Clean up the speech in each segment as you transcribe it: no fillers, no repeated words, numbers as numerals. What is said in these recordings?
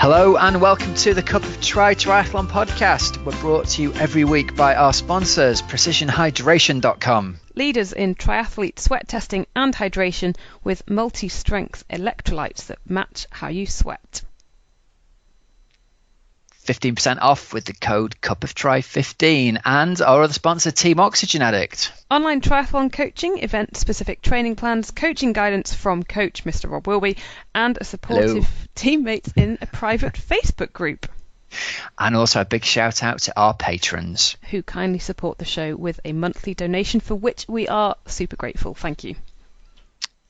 Hello and welcome to the Cup of Triathlon podcast. We're brought to you every week by our sponsors, precisionhydration.com. Leaders in triathlete sweat testing and hydration with multi-strength electrolytes that match how you sweat. 15% off with the code CUPOFTRI15 and our other sponsor, Team Oxygenaddict. Online triathlon coaching, event-specific training plans, coaching guidance from coach Mr. Rob Wilby, and a supportive teammates in a private Facebook group. And also a big shout out to our patrons, who kindly support the show with a monthly donation, for which we are super grateful. Thank you.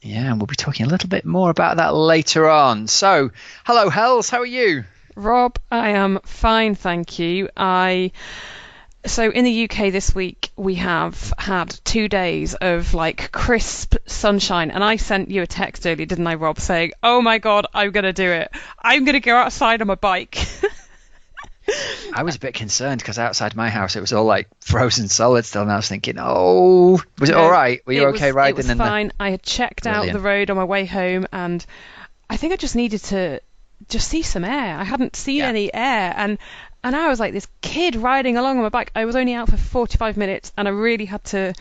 Yeah, and we'll be talking a little bit more about that later on. So, hello Hells, how are you? Rob, I am fine, thank you. So in the UK this week, we have had 2 days of like crisp sunshine, and I sent you a text earlier, didn't I, Rob, saying, oh my God, I'm going to do it. I'm going to go outside on my bike. I was a bit concerned because outside my house it was all like frozen solid still, and I was thinking, oh, was it all right? Were you okay riding? It was fine. I had checked out the road on my way home, and I think I just needed to just see some air. I hadn't seen any air, and I was like this kid riding along on my bike. I was only out for 45 minutes, and I really had to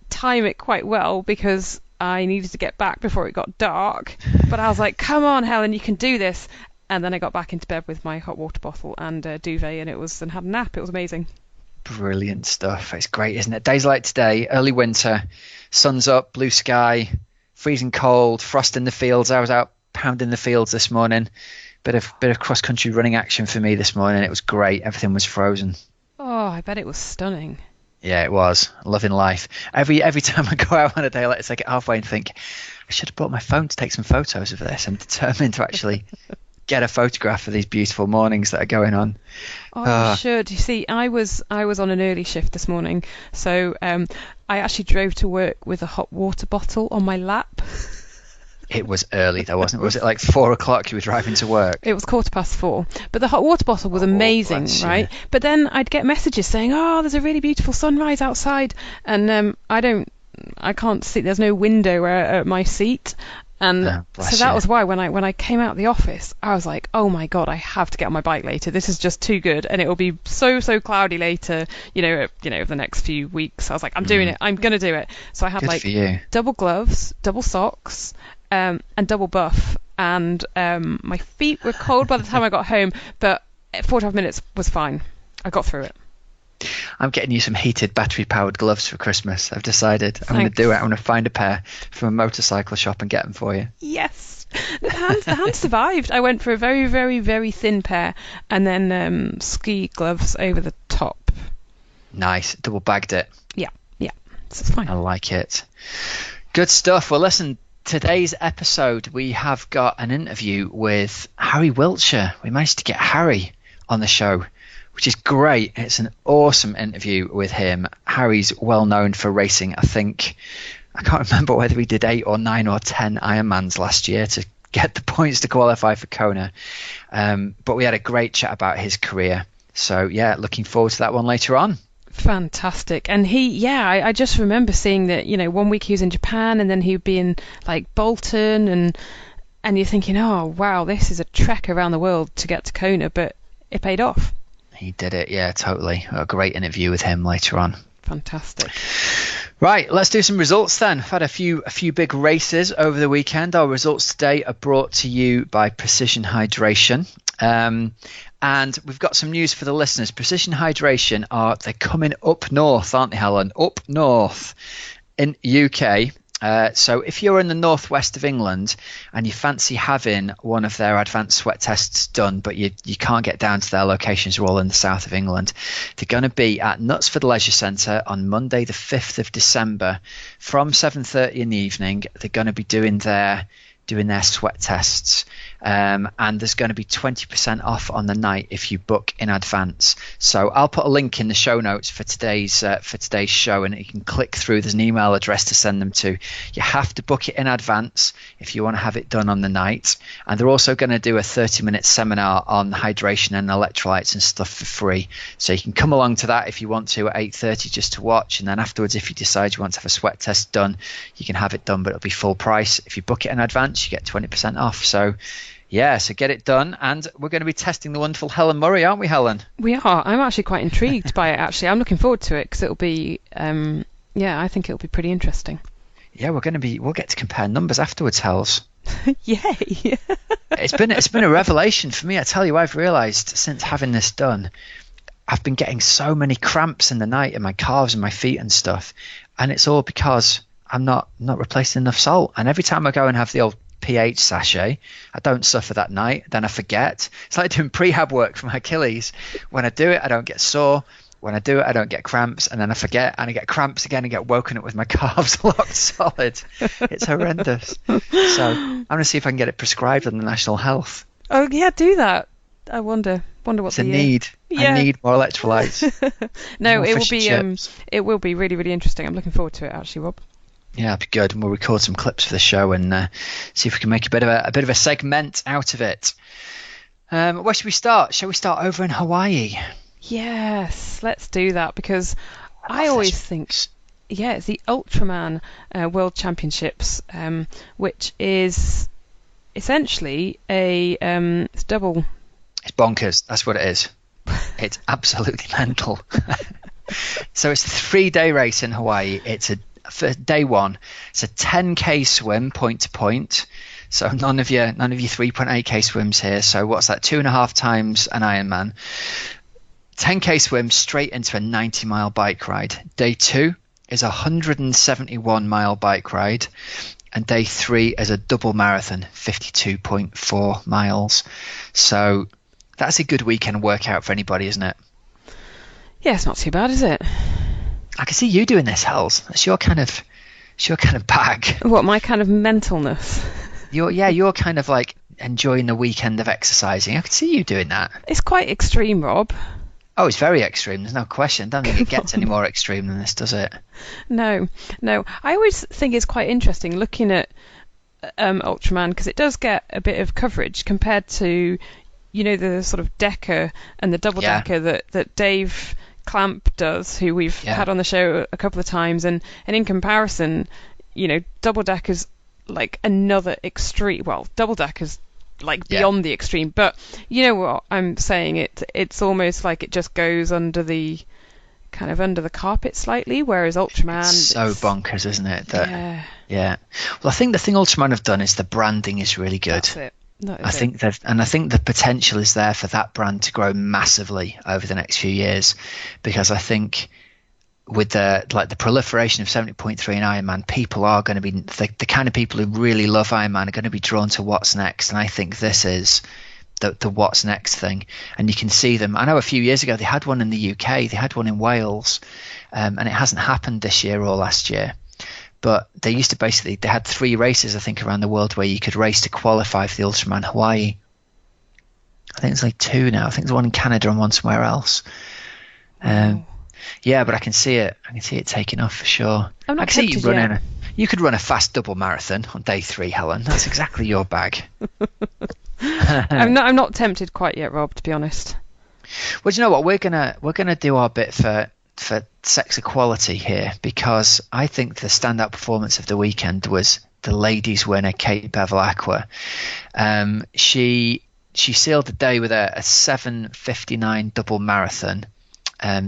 time it quite well because I needed to get back before it got dark. But I was like, come on, Helen, you can do this. And then I got back into bed with my hot water bottle and duvet, and had a nap. It was amazing. Brilliant stuff. It's great, isn't it? Days like today, early winter, sun's up, blue sky, freezing cold, frost in the fields. I was out pounding the fields this morning. Bit of cross country running action for me this morning. It was great. Everything was frozen. Oh, I bet it was stunning. Yeah, it was. Loving life. Every time I go out on a day like this, I get halfway and think, I should have brought my phone to take some photos of this. I'm determined to actually get a photograph of these beautiful mornings that are going on. Oh, you should. You see, I was on an early shift this morning, so I actually drove to work with a hot water bottle on my lap. It was early though, wasn't it? Was it like 4 o'clock you were driving to work? It was 4:15. But the hot water bottle was amazing, right? But then I'd get messages saying, oh, there's a really beautiful sunrise outside. And I can't see, there's no window at my seat. And so that was why when I came out of the office, I was like, oh my God, I have to get on my bike later. This is just too good. And it will be so cloudy later, the next few weeks. I was like, I'm doing it. I'm going to do it. So I had double gloves, double socks, and double buff. And my feet were cold by the time I got home, but 45 minutes was fine. I got through it. I'm getting you some heated battery-powered gloves for Christmas. I've decided. I'm going to do it. I'm going to find a pair from a motorcycle shop and get them for you. Yes. The hands survived. I went for a very, very, very thin pair and then ski gloves over the top. Nice. Double bagged it. Yeah. It's fine. I like it. Good stuff. Well, listen, today's episode, we have got an interview with Harry Wiltshire. We managed to get Harry on the show, which is great. It's an awesome interview with him. Harry's well known for racing. I can't remember whether he did 8 or 9 or 10 Ironmans last year to get the points to qualify for Kona. But we had a great chat about his career. So yeah, looking forward to that one later on. Fantastic. And I just remember seeing that, 1 week he was in Japan and then he'd be in like Bolton and you're thinking, oh wow, this is a trek around the world to get to Kona, but it paid off. He did it, yeah, totally. A great interview with him later on. Fantastic. Right, let's do some results then. I've had a few big races over the weekend. Our results today are brought to you by Precision Hydration. And we've got some news for the listeners. Precision Hydration they're coming up north, aren't they, Helen? Up north in UK. So if you're in the northwest of England and you fancy having one of their advanced sweat tests done, but you can't get down to their locations, they're all in the south of England, they're going to be at Knutsford Leisure Centre on Monday the 5th of December from 7:30 in the evening. They're going to be doing their sweat tests, and there's going to be 20% off on the night if you book in advance. So I'll put a link in the show notes for today's show, and you can click through. There's an email address to send them to. You have to book it in advance if you want to have it done on the night, and they're also going to do a 30-minute seminar on hydration and electrolytes and stuff for free, so you can come along to that if you want to at 8:30 just to watch, and then afterwards, if you decide you want to have a sweat test done, you can have it done, but it'll be full price. If you book it in advance, you get 20% off. So Yeah, so get it done. And we're going to be testing the wonderful Helen Murray, aren't we, Helen? We are. I'm actually quite intrigued by it, actually. I'm looking forward to it because it'll be, I think it'll be pretty interesting. Yeah, we'll get to compare numbers afterwards, Hells. Yay. It's been a revelation for me. I tell you, I've realised since having this done, I've been getting so many cramps in the night in my calves and my feet and stuff. And it's all because I'm not replacing enough salt. And every time I go and have the old pH sachet, I don't suffer that night. Then I forget. It's like doing prehab work for my Achilles. When I do it, I don't get sore. When I do it, I don't get cramps, and then I forget, and I get cramps again and get woken up with my calves locked solid. It's horrendous. So I'm going to see if I can get it prescribed on the National Health. Oh, yeah, do that. I wonder what it's a need. Yeah. I need more electrolytes. No, more it will be really, really interesting. I'm looking forward to it, actually, Rob. Yeah, it'll be good, and we'll record some clips for the show and see if we can make a bit of a segment out of it. Where should we start? Shall we start over in Hawaii? Yes, let's do that, because I always think, it's the Ultraman World Championships, which is essentially it's double. It's bonkers. That's what it is. It's absolutely mental. So it's a 3-day race in Hawaii. For day one, it's a 10k swim point to point. So none of your 3.8k swims here. So what's that? 2.5 times an Ironman. 10k swim straight into a 90-mile bike ride. Day 2 is a 171-mile bike ride, and day 3 is a double marathon, 52.4 miles. So that's a good weekend workout for anybody, isn't it? Yeah, it's not too bad, is it? I can see you doing this, Hells. It's your kind of bag. What, my kind of mentalness? You're kind of like enjoying the weekend of exercising. I can see you doing that. It's quite extreme, Rob. Oh, it's very extreme. There's no question. I don't think it gets any more extreme than this, does it? No. I always think it's quite interesting looking at Ultraman, because it does get a bit of coverage compared to, the sort of decker and the double decker that Dave Clamp does, who we've had on the show a couple of times, and in comparison, double decker's like another extreme. Well, double decker's like beyond the extreme, but you know what I'm saying, it's almost like it just goes under the carpet slightly, whereas Ultraman, it's so bonkers, isn't it? Well, I think the thing Ultraman have done is the branding is really good. That's it. I think the potential is there for that brand to grow massively over the next few years, because I think with the proliferation of 70.3 and Ironman, people are going to be the kind of people who really love Ironman are going to be drawn to what's next. And I think this is the what's next thing. And you can see them. I know a few years ago they had one in the UK, they had one in Wales, and it hasn't happened this year or last year. But they used to they had 3 races, I think, around the world where you could race to qualify for the Ultraman Hawaii. I think it's like 2 now. I think there's one in Canada and one somewhere else. Yeah, but I can see it. I can see it taking off for sure. I can see you running. You could run a fast double marathon on day 3, Helen. That's exactly your bag. I'm not tempted quite yet, Rob, to be honest. Well, do you know what? We're gonna do our bit for sex equality here, because I think the standout performance of the weekend was the ladies winner, Kate Bevel-Aqua. She sealed the day with a 7:59 double marathon.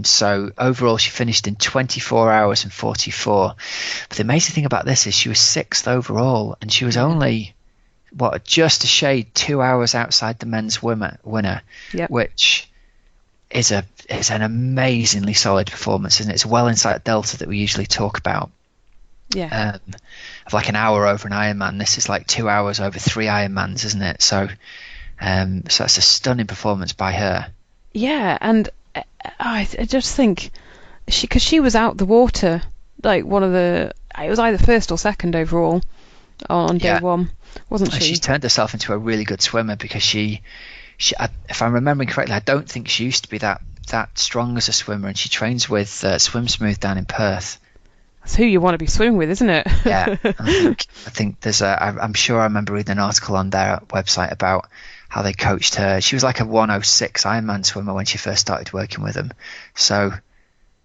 So overall she finished in 24 hours and 44. But the amazing thing about this is she was 6th overall, and she was only just a shade 2 hours outside the men's winner, which is an amazingly solid performance, isn't it? It's well inside that delta that we usually talk about. Of like an hour over an Ironman. This is like 2 hours over 3 Ironmans, isn't it? So that's a stunning performance by her. Yeah, and I just think because she was out the water, like it was either 1st or 2nd overall on day 1, wasn't she? She's turned herself into a really good swimmer, because she if I'm remembering correctly, I don't think she used to be that strong as a swimmer, and she trains with Swim Smooth down in Perth. That's who you want to be swimming with, isn't it? Yeah, I think there's I'm sure I remember reading an article on their website about how they coached her. She was like a 106 Ironman swimmer when she first started working with them. So,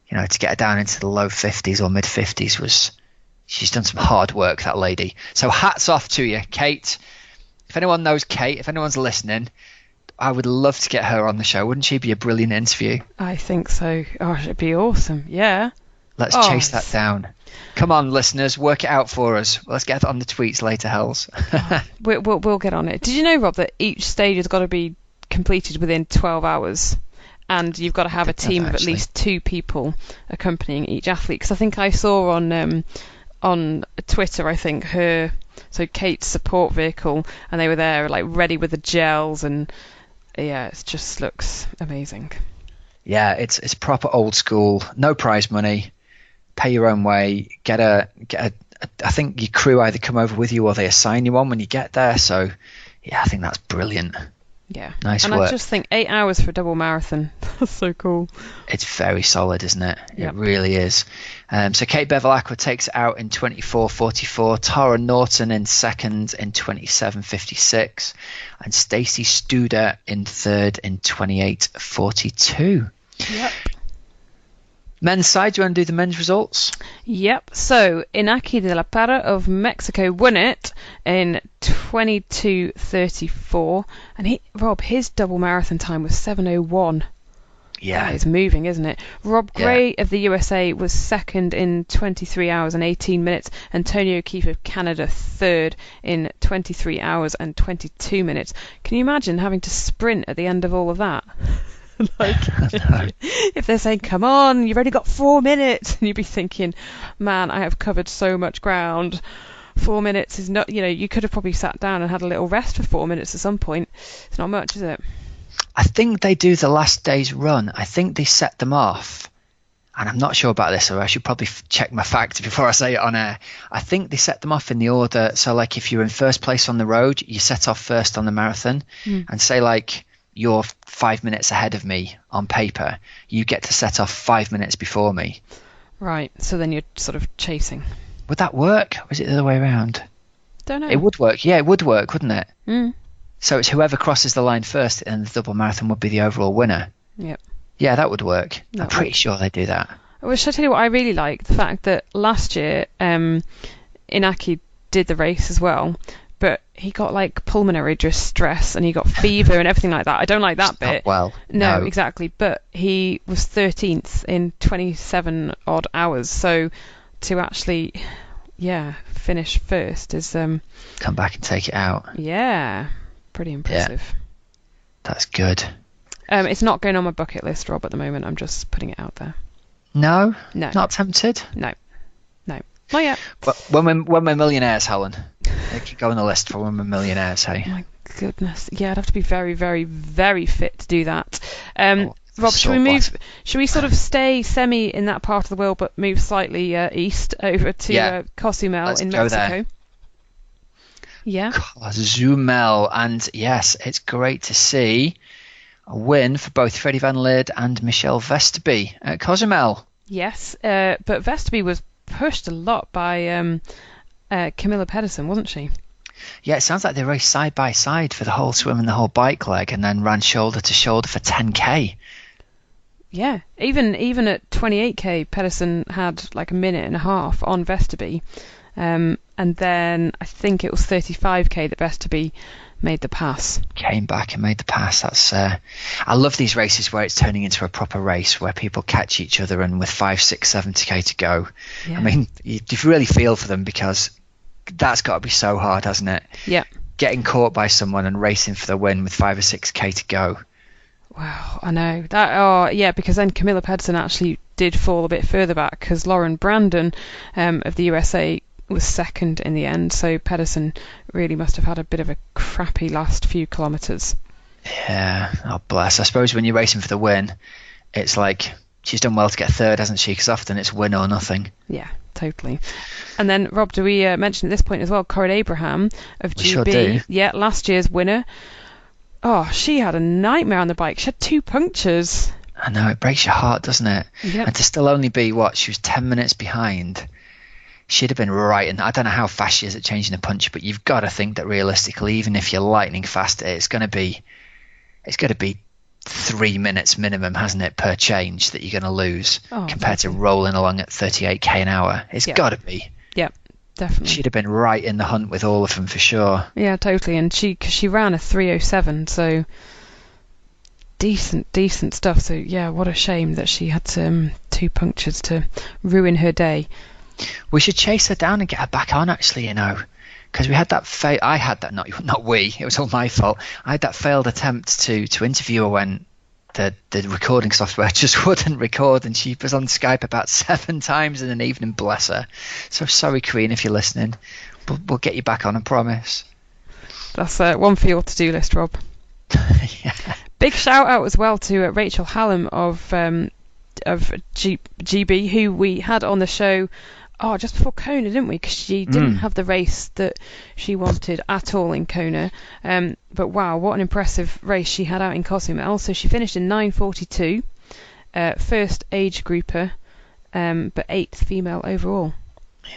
to get her down into the low 50s or mid 50s she's done some hard work, that lady. So hats off to you, Kate. If anyone knows Kate, if anyone's listening, I would love to get her on the show. Wouldn't she be a brilliant interview? I think so. Oh, it'd be awesome. Yeah. Let's chase that down. Come on, listeners, work it out for us. Let's get that on the tweets later, Hells. We'll get on it. Did you know, Rob, that each stage has got to be completed within 12 hours? And you've got to have a team of at least 2 people accompanying each athlete. Because I think I saw on Twitter, I think, Kate's support vehicle, and they were there like ready with the gels, and yeah, it just looks amazing. Yeah, it's proper old school. No prize money. Pay your own way. Get a. I think your crew either come over with you or they assign you one when you get there. So, yeah, I think that's brilliant. Yeah, nice and work. I just think 8 hours for a double marathon. That's so cool. It's very solid, isn't it? Yep. It really is. So Kate Bevilacqua takes it out in 24:44. Tara Norton in second in 27:56, and Stacey Studer in third in 28:42. Yep. Men's side, do you want to do the men's results? Yep. So Inaki de la Parra of Mexico won it in 22:34, and his double marathon time was 7:01. Yeah, it's moving, isn't it? Rob Gray of the USA was second in 23 hours and 18 minutes, and Tony O'Keefe of Canada third in 23 hours and 22 minutes. Can you imagine having to sprint at the end of all of that? If they're saying, come on, you've only got 4 minutes, and you'd be thinking, man, I have covered so much ground. 4 minutes is not, you could have probably sat down and had a little rest for 4 minutes at some point. It's not much, is it? I think they do the last day's run. I think they set them off, and I'm not sure about this, so I should probably check my facts before I say it on air. I think they set them off in the order, so like if you're in first place on the road, you set off first on the marathon, and say like you're 5 minutes ahead of me on paper, you get to set off 5 minutes before me. Right, so then you're sort of chasing. Would that work? Or is it the other way around? Don't know. It would work. Yeah, it would work, wouldn't it? Mm. So it's whoever crosses the line first and the double marathon would be the overall winner. Yep. Yeah, that would work. I'm pretty sure they do that. Well, should I tell you what I really like? The fact that last year Inaki did the race as well, but he got like pulmonary distress and he got fever and everything like that. I don't like that bit. Not well. No, exactly. But he was 13th in 27 odd hours. So to actually, finish first is come back and take it out. Yeah, pretty impressive. Yeah, that's good. It's not going on my bucket list, Rob, at the moment. I'm just putting it out there. No, not tempted. No, not yet. But when we're millionaires, Helen, they could go on the list for when we're millionaires. Hey. Oh my goodness, yeah, I'd have to be very, very, very fit to do that. Rob, should we sort of stay semi in that part of the world, but move slightly east over to Cozumel in Mexico? There. Yeah. Cozumel, and yes, it's great to see a win for both Freddie Van Leerd and Michelle Vesterby at Cozumel. Yes, but Vesterby was pushed a lot by Camilla Pedersen, wasn't she? Yeah, it sounds like they raced side by side for the whole swim and the whole bike leg, and then ran shoulder to shoulder for 10k. Yeah, even at 28k, Pedersen had like a minute and a half on Vesterby, and then I think it was 35k that Vesterby made the pass. Came back and made the pass. That's I love these races where it's turning into a proper race where people catch each other and with 5, 6, 70k to go. Yeah. I mean, you really feel for them because that's got to be so hard, hasn't it? Yeah. Getting caught by someone and racing for the win with 5 or 6k to go. Wow, I know that. Oh, yeah, because then Camilla Pedersen actually did fall a bit further back because Lauren Brandon of the USA was second in the end. So Pedersen really must have had a bit of a crappy last few kilometres. Yeah, oh bless. I suppose when you're racing for the win, it's like she's done well to get third, hasn't she? Because often it's win or nothing. Yeah, totally. And then, Rob, do we mention at this point as well, Corinne Abraham of GB? Sure do. Yeah, last year's winner. Oh, she had a nightmare on the bike. She had 2 punctures. I know, it breaks your heart, doesn't it? Yep. And to still only be, she was 10 minutes behind. She'd have been right. And I don't know how fast she is at changing a puncher, but you've got to think that realistically, even if you're lightning fast, it's going to be 3 minutes minimum, hasn't it, per change that you're going to lose compared to rolling along at 38k an hour. It's got to be. Yep. definitely. She'd have been right in the hunt with all of them for sure. Yeah, totally. And she ran a 3:07, so decent stuff. So yeah, what a shame that she had 2 punctures to ruin her day. We should chase her down and get her back on, actually, because we had that I had that, not we, it was all my fault. I had that failed attempt to interview her when the recording software just wouldn't record, and she was on Skype about 7 times in an evening, bless her. So sorry, Queen, if you're listening. We'll get you back on, I promise. That's one for your to-do list, Rob. Yeah. Big shout out as well to Rachel Hallam of GB, who we had on the show just before Kona, didn't we? Because she didn't have the race that she wanted at all in Kona. But wow, what an impressive race she had out in Cozumel. So she finished in 9:42, first age grouper, but 8th female overall.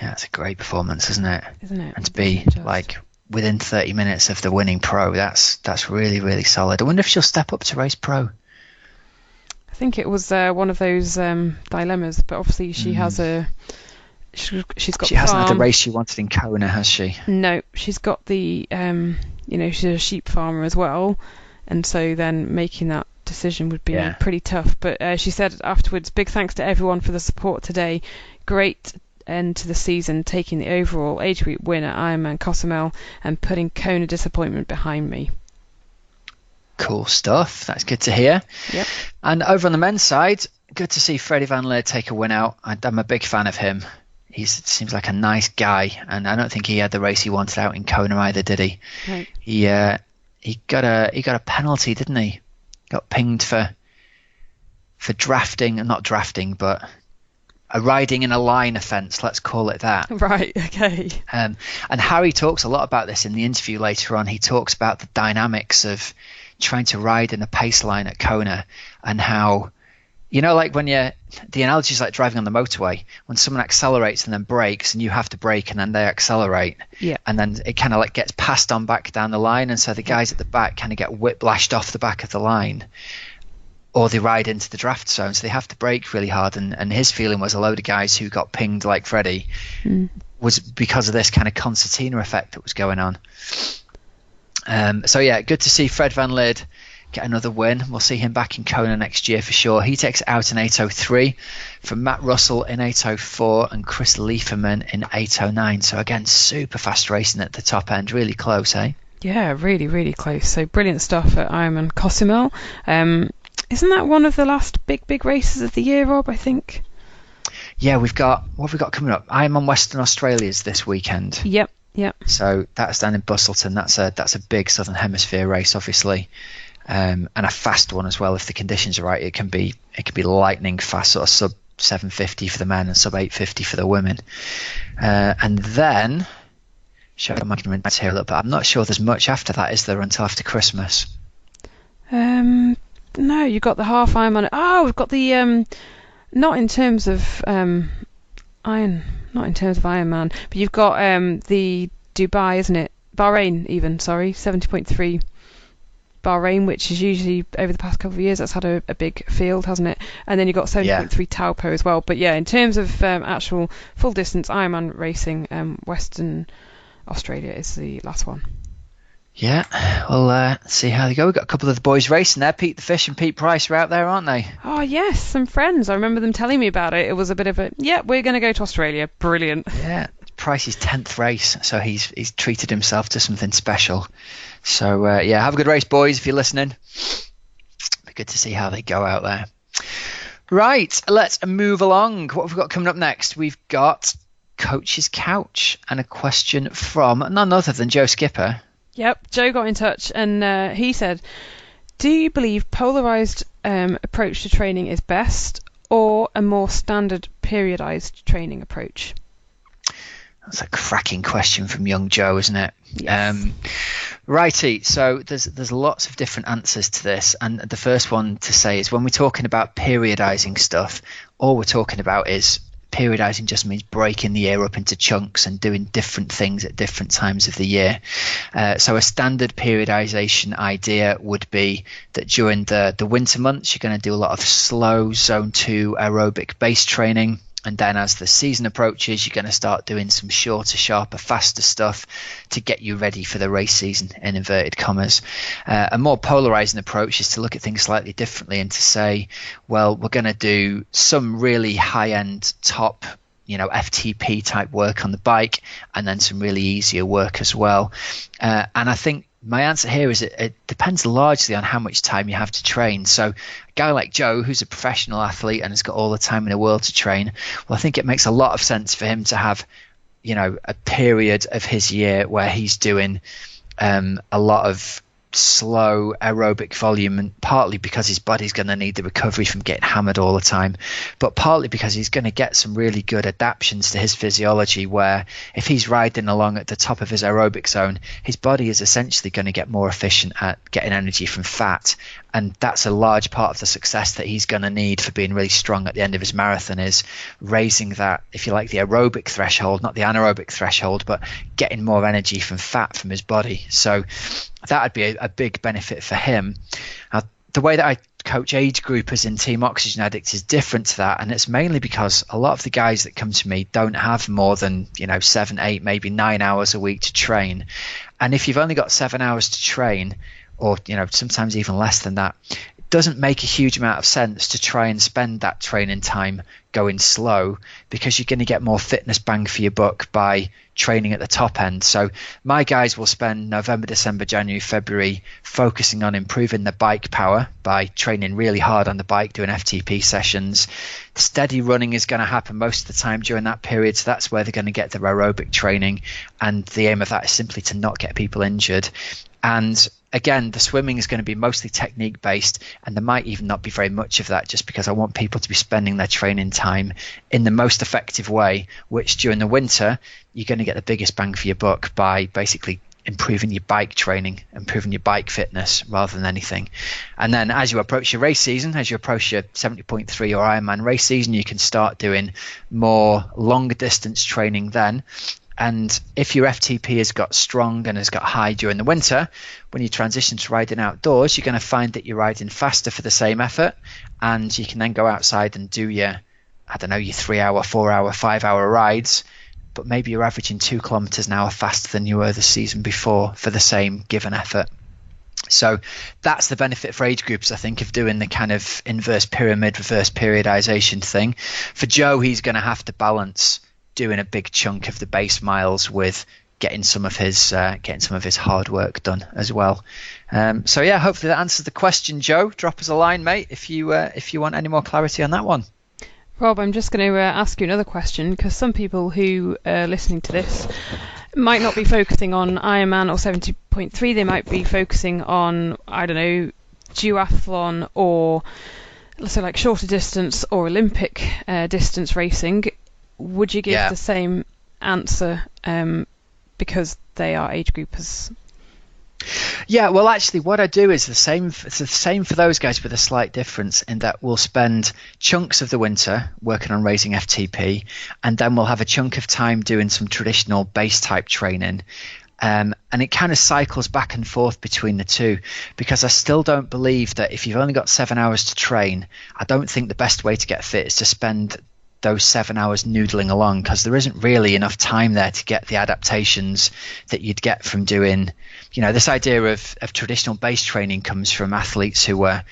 Yeah, it's a great performance, isn't it? Isn't it? And to be within 30 minutes of the winning pro, that's really, really solid. I wonder if she'll step up to race pro. I think it was one of those dilemmas, but obviously she has she's got. She hasn't had the race she wanted in Kona, has she? No, she's got the she's a sheep farmer as well, and so then making that decision would be pretty tough. But she said afterwards, big thanks to everyone for the support today. Great end to the season, taking the overall age group win at Ironman Cozumel and putting Kona disappointment behind me. Cool stuff. That's good to hear. Yep. And over on the men's side, good to see Freddie Van Leer take a win out. I'm a big fan of him. He seems like a nice guy, and I don't think he had the race he wanted out in Kona either, did he? Right. He got a penalty, didn't he? Got pinged for not drafting, but a riding in a line offence, let's call it that. Right, okay. And Harry talks a lot about this in the interview later on. He talks about the dynamics of trying to ride in a pace line at Kona, and how, like when the analogy is like driving on the motorway, when someone accelerates and then brakes, and you have to brake and then they accelerate. Yeah. And then it kind of like gets passed on back down the line, and so the guys at the back kind of get whiplashed off the back of the line, or they ride into the draft zone, so they have to brake really hard. And his feeling was a load of guys who got pinged like Freddie was because of this kind of concertina effect that was going on. So yeah, good to see Fred Van Leer get another win. We'll see him back in Kona next year for sure. He takes it out in 8:03 from Matt Russell in 8:04 and Chris Lieferman in 8:09. So again, super fast racing at the top end, really close, eh? Yeah, really, really close. So brilliant stuff at Ironman Cozumel. Isn't that one of the last big races of the year, Rob, I think? Yeah, what have we got coming up? Ironman Western Australia's this weekend. Yep. So that's down in Busselton. That's a big Southern Hemisphere race, obviously, and a fast one as well. If the conditions are right, it can be lightning fast, sort of sub 7:50 for the men and sub 8:50 for the women. And then, show my commitments here a little bit. I'm not sure there's much after that, is there, until after Christmas? No, you've got the half Ironman. Oh, we've got the not in terms of Ironman, but you've got the Dubai, isn't it? Bahrain, even, sorry, 70.3 Bahrain, which is usually over the past couple of years that's had a big field, hasn't it? And then you've got 70.3 Taupo as well. But yeah, in terms of actual full distance Ironman racing, Western Australia is the last one. Yeah, well, see how they go. We've got a couple of the boys racing there. Pete the Fish and Pete Price are out there, aren't they? Oh, yes, some friends. I remember them telling me about it. It was a bit of we're going to go to Australia. Brilliant. Yeah, Price's 10th race, so he's treated himself to something special. So, have a good race, boys, if you're listening. Be good to see how they go out there. Right, let's move along. What have we got coming up next? We've got Coach's Couch and a question from none other than Joe Skipper. Yep, Joe got in touch and he said, do you believe polarised approach to training is best or a more standard periodised training approach? That's a cracking question from young Joe, isn't it? Yes. Righty, so there's lots of different answers to this, and the first one to say is when we're talking about periodising stuff, all we're talking about is periodizing just means breaking the year up into chunks and doing different things at different times of the year. So a standard periodization idea would be that during the winter months, you're going to do a lot of slow zone 2 aerobic base training. And then as the season approaches, you're going to start doing some shorter, sharper, faster stuff to get you ready for the race season, in inverted commas. A more polarizing approach is to look at things slightly differently and to say, well, we're going to do some really high-end top, FTP type work on the bike, and then some really easier work as well. And I think my answer here is it depends largely on how much time you have to train. So a guy like Joe, who's a professional athlete and has got all the time in the world to train, well, I think it makes a lot of sense for him to have, a period of his year where he's doing a lot of slow aerobic volume, and partly because his body's going to need the recovery from getting hammered all the time, but partly because he's going to get some really good adaptations to his physiology, where if he's riding along at the top of his aerobic zone, his body is essentially going to get more efficient at getting energy from fat. And that's a large part of the success that he's going to need for being really strong at the end of his marathon, is raising that, if you like, the aerobic threshold, not the anaerobic threshold, but getting more energy from fat from his body. So that would be a big benefit for him. The way that I coach age groupers in Team Oxygenaddict is different to that, and it's mainly because a lot of the guys that come to me don't have more than 7, 8, maybe 9 hours a week to train. And if you've only got 7 hours to train, or sometimes even less than that, it doesn't make a huge amount of sense to try and spend that training time going slow, because you're going to get more fitness bang for your buck by training at the top end. So my guys will spend November, December, January, February focusing on improving their bike power by training really hard on the bike, doing FTP sessions. Steady running is going to happen most of the time during that period, so that's where they're going to get their aerobic training, and the aim of that is simply to not get people injured. And again, the swimming is going to be mostly technique based, and there might even not be very much of that, just because I want people to be spending their training time in the most effective way, which during the winter you're going to get the biggest bang for your buck by basically improving your bike training, improving your bike fitness rather than anything. And then as you approach your race season, as you approach your 70.3 or Ironman race season, you can start doing more longer distance training then. And if your FTP has got strong and has got high during the winter, when you transition to riding outdoors, you're going to find that you're riding faster for the same effort, and you can then go outside and do your 3 hour, 4 hour, 5 hour rides, but maybe you're averaging 2 kilometers an hour faster than you were the season before for the same given effort. So that's the benefit for age groups, I think, of doing the kind of inverse pyramid, reverse periodization thing. For Joe, he's going to have to balance doing a big chunk of the base miles with getting some of his hard work done as well. So yeah, hopefully that answers the question, Joe. Drop us a line, mate, if you want any more clarity on that one. Rob, I'm just going to ask you another question, because some people who are listening to this might not be focusing on Ironman or 70.3. They might be focusing on, duathlon, or so like shorter distance or Olympic distance racing. Would you give the same answer because they are age groupers? Yeah, well, actually, what I do is the same. It's the same for those guys, with a slight difference in that we'll spend chunks of the winter working on raising FTP, and then we'll have a chunk of time doing some traditional base type training. And it kind of cycles back and forth between the two, because I still don't believe that if you've only got 7 hours to train, I don't think the best way to get fit is to spend those 7 hours noodling along, because there isn't really enough time there to get the adaptations that you'd get from doing, this idea of traditional base training comes from athletes who were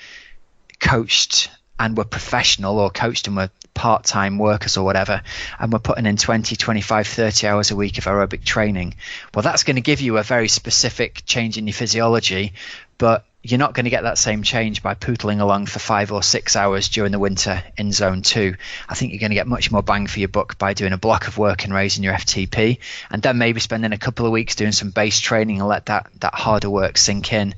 coached and were professional, or coached and were part-time workers or whatever, and we're putting in 20, 25, 30 hours a week of aerobic training. Well, that's going to give you a very specific change in your physiology, but you're not going to get that same change by pootling along for 5 or 6 hours during the winter in zone 2. I think you're going to get much more bang for your buck by doing a block of work and raising your FTP, and then maybe spending a couple of weeks doing some base training and let that harder work sink in.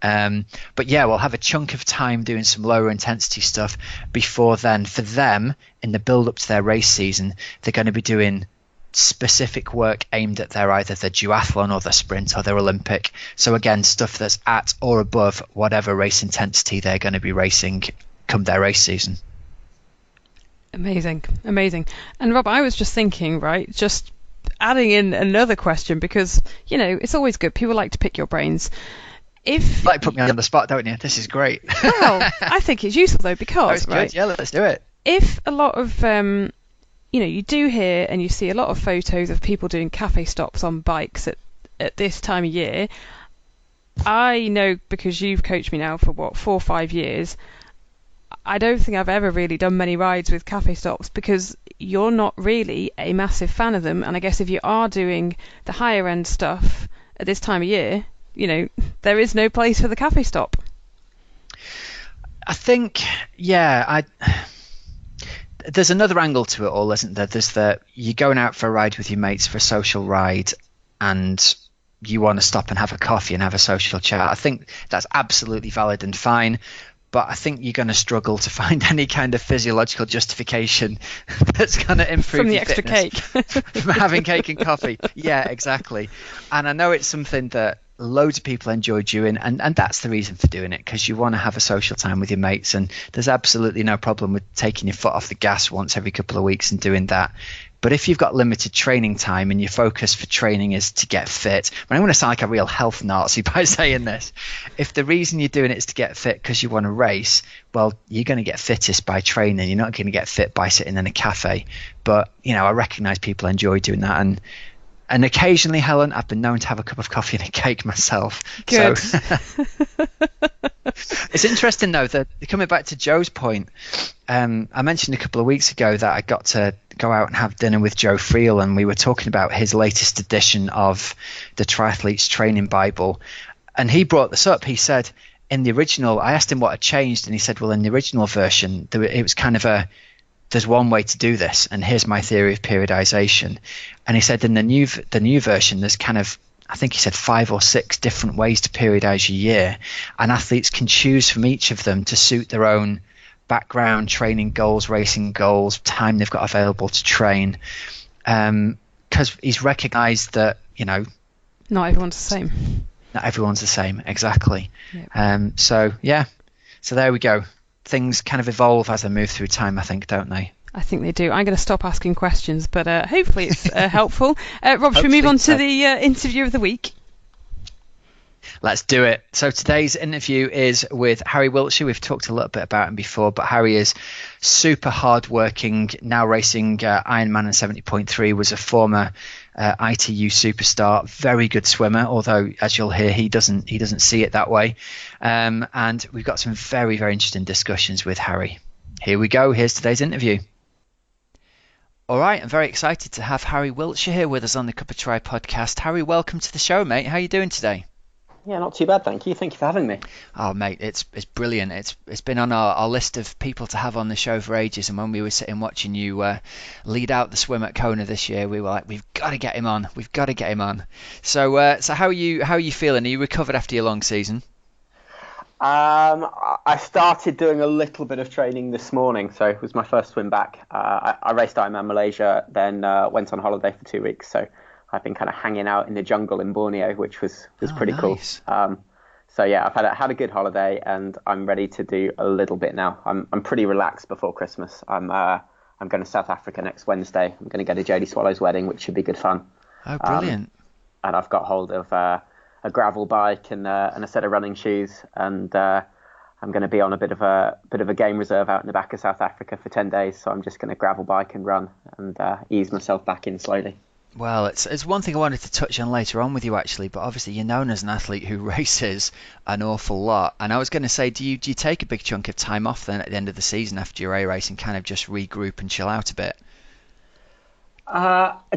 But yeah, we'll have a chunk of time doing some lower intensity stuff before then. For them, in the build up to their race season, they're going to be doing specific work aimed at either their duathlon or their sprint or their Olympic. So again, stuff that's at or above whatever race intensity they're going to be racing come their race season. Amazing. And Rob, I was just thinking, right, just adding in another question, because it's always good. People like to pick your brains. If like put me on the spot, don't you? This is great. Well, I think it's useful though, because right, good. Yeah, let's do it. If a lot of you do hear and you see a lot of photos of people doing cafe stops on bikes at this time of year. I know, because you've coached me now for 4 or 5 years, I don't think I've ever really done many rides with cafe stops, because you're not really a massive fan of them. And I guess if you are doing the higher end stuff at this time of year, there is no place for the cafe stop. I think, there's another angle to it all, isn't there? There's you're going out for a ride with your mates for a social ride, and you want to stop and have a coffee and have a social chat. I think that's absolutely valid and fine, but I think you're going to struggle to find any kind of physiological justification that's going to improve from the your extra fitness cake from having cake and coffee. Yeah, exactly. And I know it's something that loads of people enjoy doing, and that's the reason for doing it, because you want to have a social time with your mates, and there's absolutely no problem with taking your foot off the gas once every couple of weeks and doing that. But if you've got limited training time and your focus for training is to get fit, I'm going to sound like a real health Nazi by saying this. If the reason you're doing it is to get fit because you want to race, well, you're going to get fittest by training. You're not going to get fit by sitting in a cafe. But, I recognise people enjoy doing that. And occasionally, Helen, I've been known to have a cup of coffee and a cake myself. Good. So it's interesting, though, that coming back to Joe's point, I mentioned a couple of weeks ago that I got to go out and have dinner with Joe Friel, and we were talking about his latest edition of the Triathlete's Training Bible. And he brought this up. He said, in the original, I asked him what had changed, and he said, well, in the original version, it was kind of there's one way to do this, and here's my theory of periodization. And he said in the new version, there's kind of, I think he said 5 or 6 different ways to periodize your year, and athletes can choose from each of them to suit their own background, training goals, racing goals, time they've got available to train, because he's recognized that not everyone's the same. Not everyone's the same, exactly. Yep. So there we go. Things kind of evolve as they move through time, I think, don't they? I think they do. I'm going to stop asking questions, but hopefully it's helpful. Rob, should we move on to the interview of the week? Let's do it. So today's interview is with Harry Wiltshire. We've talked a little bit about him before, but Harry is super hardworking, now racing Ironman and 70.3, was a former ITU superstar, very good swimmer, although as you'll hear, he doesn't see it that way. And we've got some very, very interesting discussions with Harry. Here we go. Here's today's interview. All right, I'm very excited to have Harry Wiltshire here with us on the Cup of Tri podcast. Harry, welcome to the show, mate. How are you doing today? Yeah, not too bad, thank you. Thank you for having me. Oh, mate, it's brilliant. It's been on our list of people to have on the show for ages, and when we were sitting watching you lead out the swim at Kona this year, we were like, we've got to get him on. We've got to get him on. So how are you feeling? Are you recovered after your long season? I started doing a little bit of training this morning, so it was my first swim back. I raced Ironman Malaysia, then went on holiday for 2 weeks, so I've been kind of hanging out in the jungle in Borneo, which was pretty nice. Cool. So yeah, I've had a good holiday, and I'm ready to do a little bit now. I'm pretty relaxed before Christmas. I'm going to South Africa next Wednesday. I'm going to go to Jodie Swallow's wedding, which should be good fun. Oh, brilliant! And I've got hold of a gravel bike and a set of running shoes, and I'm going to be on a bit of a game reserve out in the back of South Africa for 10 days. So I'm just going to gravel bike and run and ease myself back in slowly. Well, it's one thing I wanted to touch on later on with you, actually, but obviously you're known as an athlete who races an awful lot. And I was going to say, do you take a big chunk of time off then at the end of the season after your A race and kind of just regroup and chill out a bit?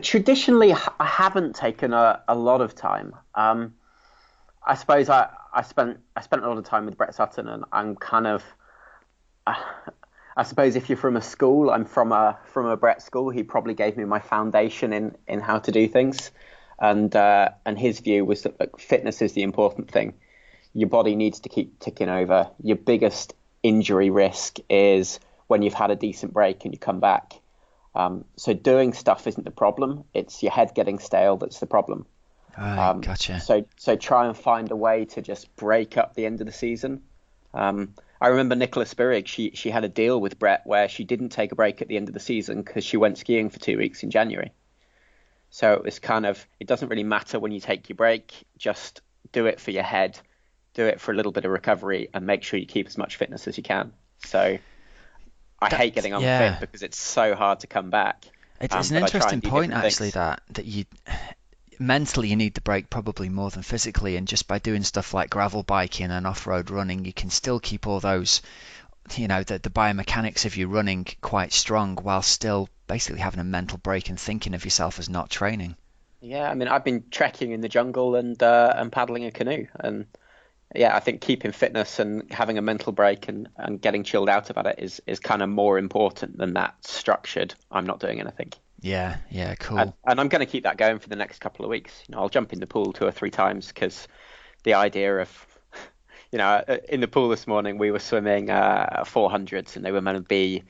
Traditionally, I haven't taken a lot of time. I suppose I spent a lot of time with Brett Sutton, and I'm kind of I suppose if you're from a school, I'm from a Brett school. He probably gave me my foundation in how to do things, and his view was that fitness is the important thing. Your body needs to keep ticking over. Your biggest injury risk is when you've had a decent break and you come back. So doing stuff isn't the problem. It's your head getting stale that's the problem. Right, gotcha. So try and find a way to just break up the end of the season. I remember Nicola Spirig, she had a deal with Brett where she didn't take a break at the end of the season because she went skiing for 2 weeks in January. So it was kind of, it doesn't really matter when you take your break, just do it for your head, do it for a little bit of recovery, and make sure you keep as much fitness as you can. So I hate getting unfit because it's so hard to come back. It's an But I try interesting and do point, different actually, things. that you mentally you need the break probably more than physically, and just by doing stuff like gravel biking and off-road running, you can still keep all those, the biomechanics of your running quite strong while still basically having a mental break and thinking of yourself as not training. Yeah, I mean, I've been trekking in the jungle and paddling a canoe, and yeah, I think keeping fitness and having a mental break and getting chilled out about it is kind of more important than that structured, I'm not doing anything. Yeah, yeah, And, cool. and I'm going to keep that going for the next couple of weeks. I'll jump in the pool 2 or 3 times because the idea of, in the pool this morning, we were swimming 400s and they were meant to be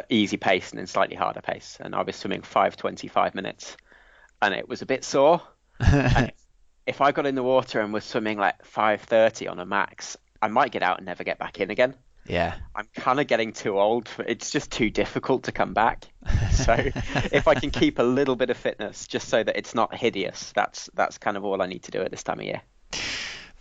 easy pace and then slightly harder pace. And I was swimming 5:25 minutes and it was a bit sore. And if I got in the water and was swimming like 5:30 on a max, I might get out and never get back in again. Yeah. I'm kind of getting too old. It's just too difficult to come back. So if I can keep a little bit of fitness just so that it's not hideous, that's kind of all I need to do at this time of year.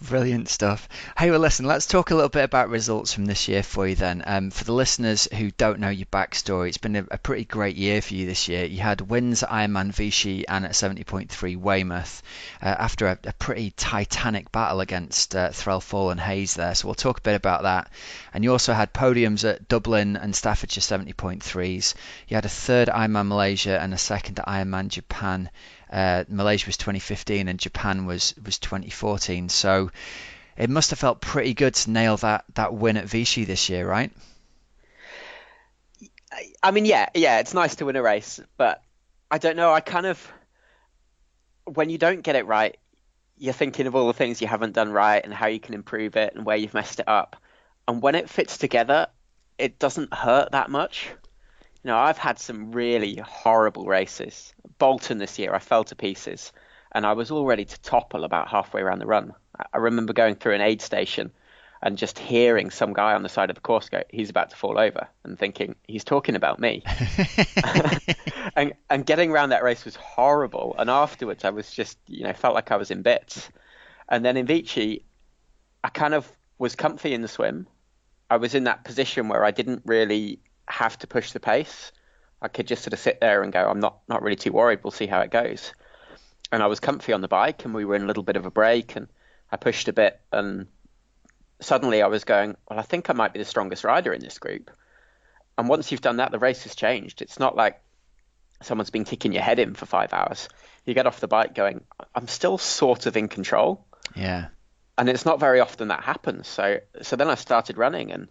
Brilliant stuff. Hey, well, listen, let's talk a little bit about results from this year for you then. For the listeners who don't know your backstory, it's been a pretty great year for you this year. You had wins at Ironman Vichy and at 70.3 Weymouth after a pretty titanic battle against Threlfall and Hayes there. So we'll talk a bit about that. And you also had podiums at Dublin and Staffordshire 70.3s. You had a third Ironman Malaysia and a second at Ironman Japan. Malaysia was 2015 and Japan was 2014. So it must have felt pretty good to nail that win at Vichy this year, right? I mean, yeah, it's nice to win a race, but I don't know. I kind of, when you don't get it right, you're thinking of all the things you haven't done right and how you can improve it and where you've messed it up. And when it fits together, it doesn't hurt that much. I've had some really horrible races. Bolton this year, I fell to pieces and I was all ready to topple about halfway around the run. I remember going through an aid station and just hearing some guy on the side of the course go, he's about to fall over, and thinking, he's talking about me. and getting around that race was horrible. And afterwards, I was just, felt like I was in bits. And then in Vichy, I kind of was comfy in the swim. I was in that position where I didn't really have to push the pace. I could just sort of sit there and go, I'm not really too worried. We'll see how it goes. And I was comfy on the bike and we were in a little bit of a break and I pushed a bit and suddenly I was going, well, I think I might be the strongest rider in this group. And once you've done that, the race has changed. It's not like someone's been kicking your head in for 5 hours. You get off the bike going, I'm still sort of in control. Yeah. And it's not very often that happens. So then I started running and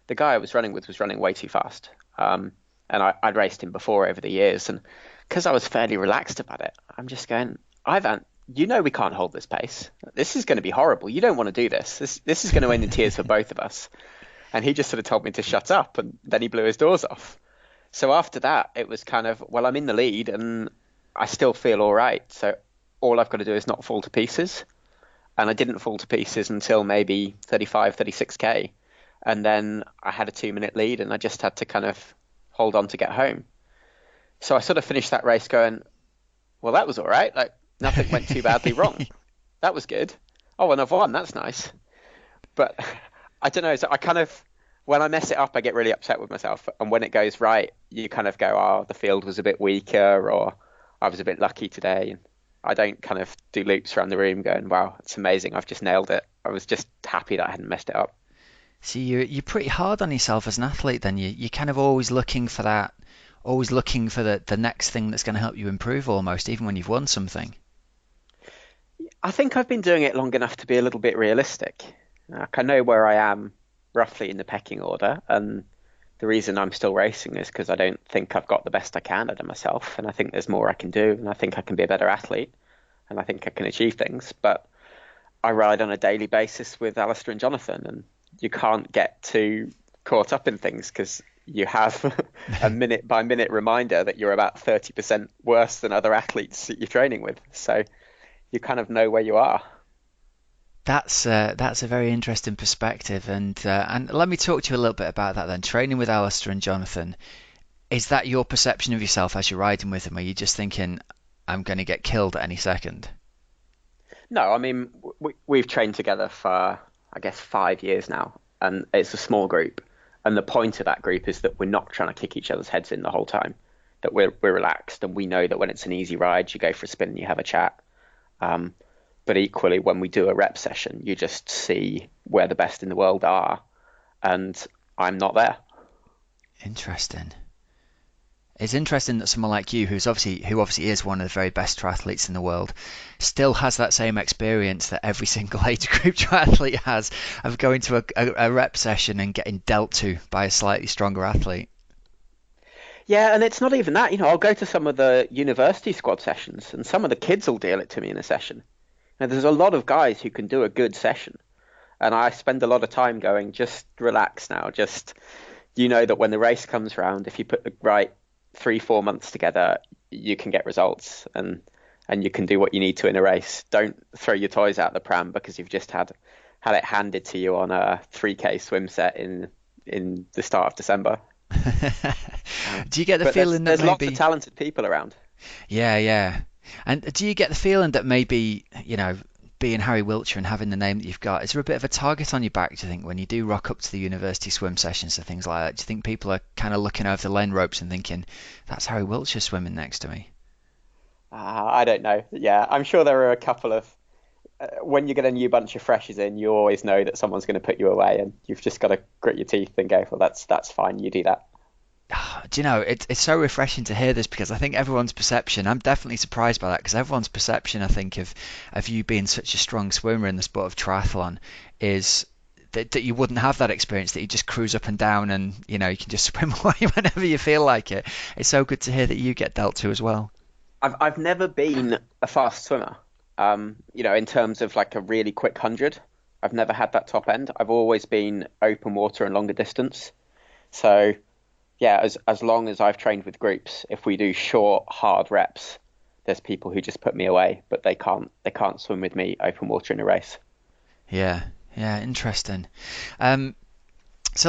the guy I was running with was running way too fast. And I'd raced him before over the years. And because I was fairly relaxed about it, I'm just going, Ivan, we can't hold this pace. This is going to be horrible. You don't want to do this. This is going to end in tears for both of us. And he just sort of told me to shut up. And then he blew his doors off. So after that, it was kind of, well, I'm in the lead and I still feel all right. So all I've got to do is not fall to pieces. And I didn't fall to pieces until maybe 35, 36K. And then I had a 2-minute lead and I just had to kind of hold on to get home. So I sort of finished that race going, well, that was all right. Like nothing went too badly wrong. That was good. Oh, and I've won. That's nice. But I don't know. So I kind of, when I mess it up, I get really upset with myself. And when it goes right, you kind of go, oh, the field was a bit weaker or I was a bit lucky today. And I don't kind of do loops around the room going, wow, it's amazing. I've just nailed it. I was just happy that I hadn't messed it up. See, you're pretty hard on yourself as an athlete then. You're kind of always looking for that, always looking for the next thing that's going to help you improve almost, even when you've won something. I think I've been doing it long enough to be a little bit realistic. Like I know where I am roughly in the pecking order, and the reason I'm still racing is because I don't think I've got the best I can out of myself, and I think there's more I can do, and I think I can be a better athlete, and I think I can achieve things. But I ride on a daily basis with Alistair and Jonathan, and you can't get too caught up in things because you have a minute by minute reminder that you're about 30% worse than other athletes that you're training with. So you kind of know where you are. That's a very interesting perspective, and let me talk to you a little bit about that then. Training with Alistair and Jonathan, is that your perception of yourself as you're riding with them? Are you just thinking, I'm going to get killed at any second? No, I mean, we've trained together for, I guess, 5 years now, and it's a small group. And the point of that group is that we're not trying to kick each other's heads in the whole time. that we're relaxed, and we know that when it's an easy ride, you go for a spin and you have a chat. But equally, when we do a rep session, you just see where the best in the world are, and I'm not there. Interesting. It's interesting that someone like you, who obviously is one of the very best triathletes in the world, still has that same experience that every single age group triathlete has of going to a rep session and getting dealt to by a slightly stronger athlete. Yeah, and it's not even that. I'll go to some of the university squad sessions, and some of the kids will deal it to me in a session. Now, there's a lot of guys who can do a good session, and I spend a lot of time going, just relax now. Just, that when the race comes round, if you put the right 3-4 months together, you can get results, and you can do what you need to in a race. Don't throw your toys out the pram because you've just had it handed to you on a 3K swim set in the start of December. Do you get the feeling that there's lots of talented people around? Yeah. And do you get the feeling that maybe, being Harry Wiltshire and having the name that you've got, is there a bit of a target on your back, do you think, when you do rock up to the university swim sessions and things like that? Do you think people are kind of looking over the lane ropes and thinking, that's Harry Wiltshire swimming next to me? I don't know. Yeah, I'm sure there are a couple of... when you get a new bunch of freshies in, you always know that someone's going to put you away, and you've just got to grit your teeth and go, well, that's fine, you do that. Do you know, it's so refreshing to hear this, because I think everyone's perception, I'm definitely surprised by that, because everyone's perception, I think, of you being such a strong swimmer in the sport of triathlon is that you wouldn't have that experience, that you just cruise up and down and, you can just swim away whenever you feel like it. It's so good to hear that you get dealt to as well. I've never been a fast swimmer, in terms of like a really quick 100. I've never had that top end. I've always been open water and longer distance. So... yeah, as long as I've trained with groups, if we do short, hard reps, there's people who just put me away, but they can't swim with me open water in a race. Yeah, interesting. So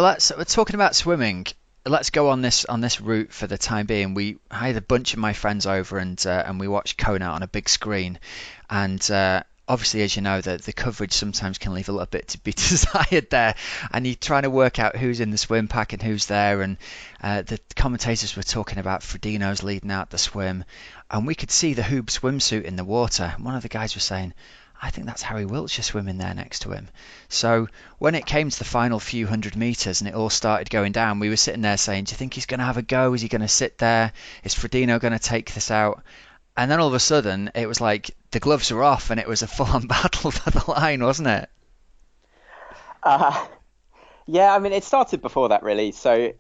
we're talking about swimming. Let's go on this route for the time being. I had a bunch of my friends over and we watched Kona on a big screen, and obviously, as you know, the coverage sometimes can leave a little bit to be desired there, and you're trying to work out who's in the swim pack and who's there, and the commentators were talking about Frodeno's leading out the swim, and we could see the Hoob swimsuit in the water. One of the guys was saying, I think that's Harry Wiltshire swimming there next to him. So when it came to the final few 100 metres and it all started going down, we were sitting there saying, do you think he's going to have a go? Is he going to sit there? Is Frodeno going to take this out? And then all of a sudden, it was like the gloves were off and it was a full-on battle for the line, wasn't it? Yeah, I mean, it started before that, really. So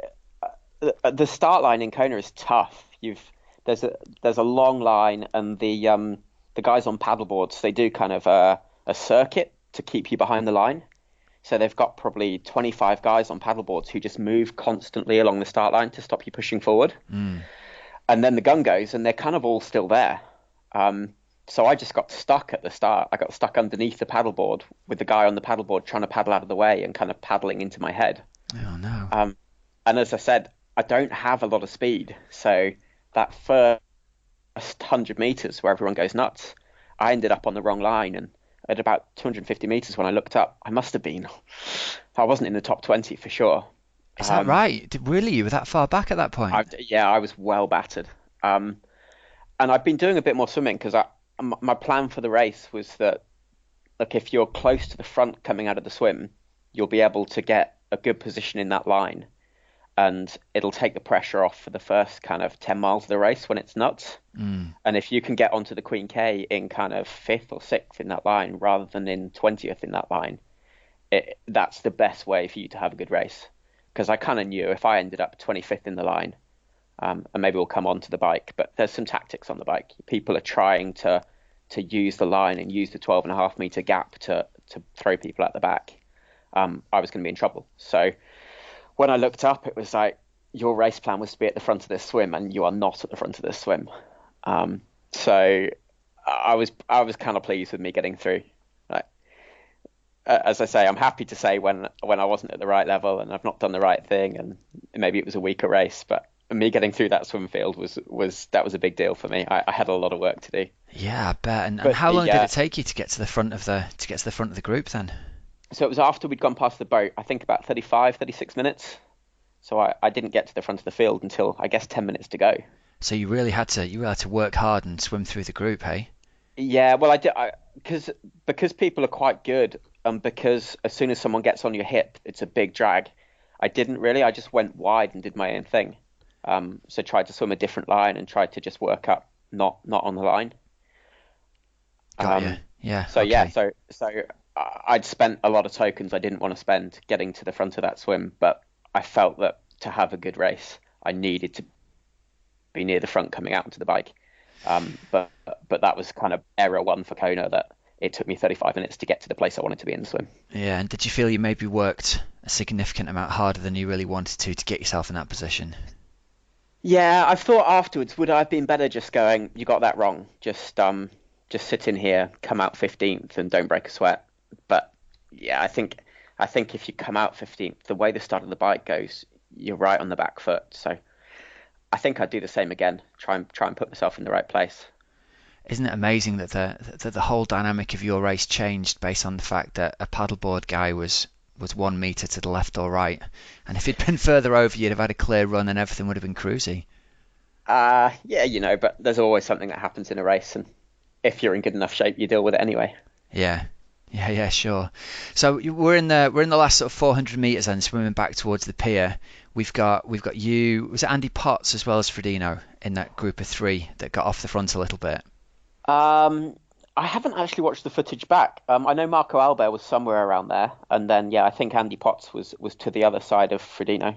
the start line in Kona is tough. There's a long line, and the guys on paddleboards, they do kind of a circuit to keep you behind the line. So they've got probably 25 guys on paddleboards who just move constantly along the start line to stop you pushing forward. And then the gun goes, and they're kind of all still there. So I just got stuck at the start. I got stuck underneath the paddleboard with the guy on the paddleboard trying to paddle out of the way and kind of paddling into my head. Oh, no. And as I said, I don't have a lot of speed. So that first 100 meters where everyone goes nuts, I ended up on the wrong line. And at about 250 meters, when I looked up, I wasn't in the top 20 for sure. Is that right? Really? You were that far back at that point? I was well battered. And I've been doing a bit more swimming because my plan for the race was that, look, if you're close to the front coming out of the swim, you'll be able to get a good position in that line, and it'll take the pressure off for the first kind of 10 miles of the race when it's nuts. And if you can get onto the Queen K in kind of 5th or 6th in that line rather than in 20th in that line, that's the best way for you to have a good race. Because I kind of knew if I ended up 25th in the line, and maybe we'll come on to the bike, but there's some tactics on the bike. People are trying to use the line and use the 12.5 meter gap to throw people at the back. I was going to be in trouble. So when I looked up, it was like, your race plan was to be at the front of this swim, and you are not at the front of this swim. So I was kind of pleased with me getting through. As I say, I'm happy to say when I wasn't at the right level and I've not done the right thing, and maybe it was a weaker race, but me getting through that swim field was a big deal for me. I had a lot of work to do. Yeah, I bet. And how long did it take you to get to the front of the group then? So it was after we'd gone past the boat, I think about 35, 36 minutes. So I didn't get to the front of the field until, I guess, 10 minutes to go. So you really had to work hard and swim through the group, hey? Yeah, well, I did, because people are quite good, and because as soon as someone gets on your hip, it's a big drag. I didn't really. I just went wide and did my own thing. So tried to swim a different line and tried to just work up, not on the line. Got you. Yeah. So yeah, Okay. I'd spent a lot of tokens I didn't want to spend getting to the front of that swim, but I felt that to have a good race, I needed to be near the front coming out onto the bike. But that was kind of error one for Kona, that it took me 35 minutes to get to the place I wanted to be in the swim. Yeah. And did you feel you maybe worked a significant amount harder than you really wanted to get yourself in that position? Yeah, I've thought afterwards, would I have been better just going, you got that wrong. Just sit in here, come out 15th and don't break a sweat. But yeah, I think if you come out 15th, the way the start of the bike goes, you're right on the back foot. So I think I'd do the same again. Try and put myself in the right place. Isn't it amazing that the whole dynamic of your race changed based on the fact that a paddleboard guy was 1 meter to the left or right, and if he'd been further over, you'd have had a clear run and everything would have been cruisy. Yeah, but there's always something that happens in a race, and if you're in good enough shape, you deal with it anyway. Yeah. Yeah, sure. So we're in the last sort of 400 meters and swimming back towards the pier. We've got you. Was it Andy Potts as well as Frodeno in that group of three that got off the front a little bit? I haven't actually watched the footage back. I know Marco Albert was somewhere around there, and then yeah, I think Andy Potts was to the other side of Frodeno.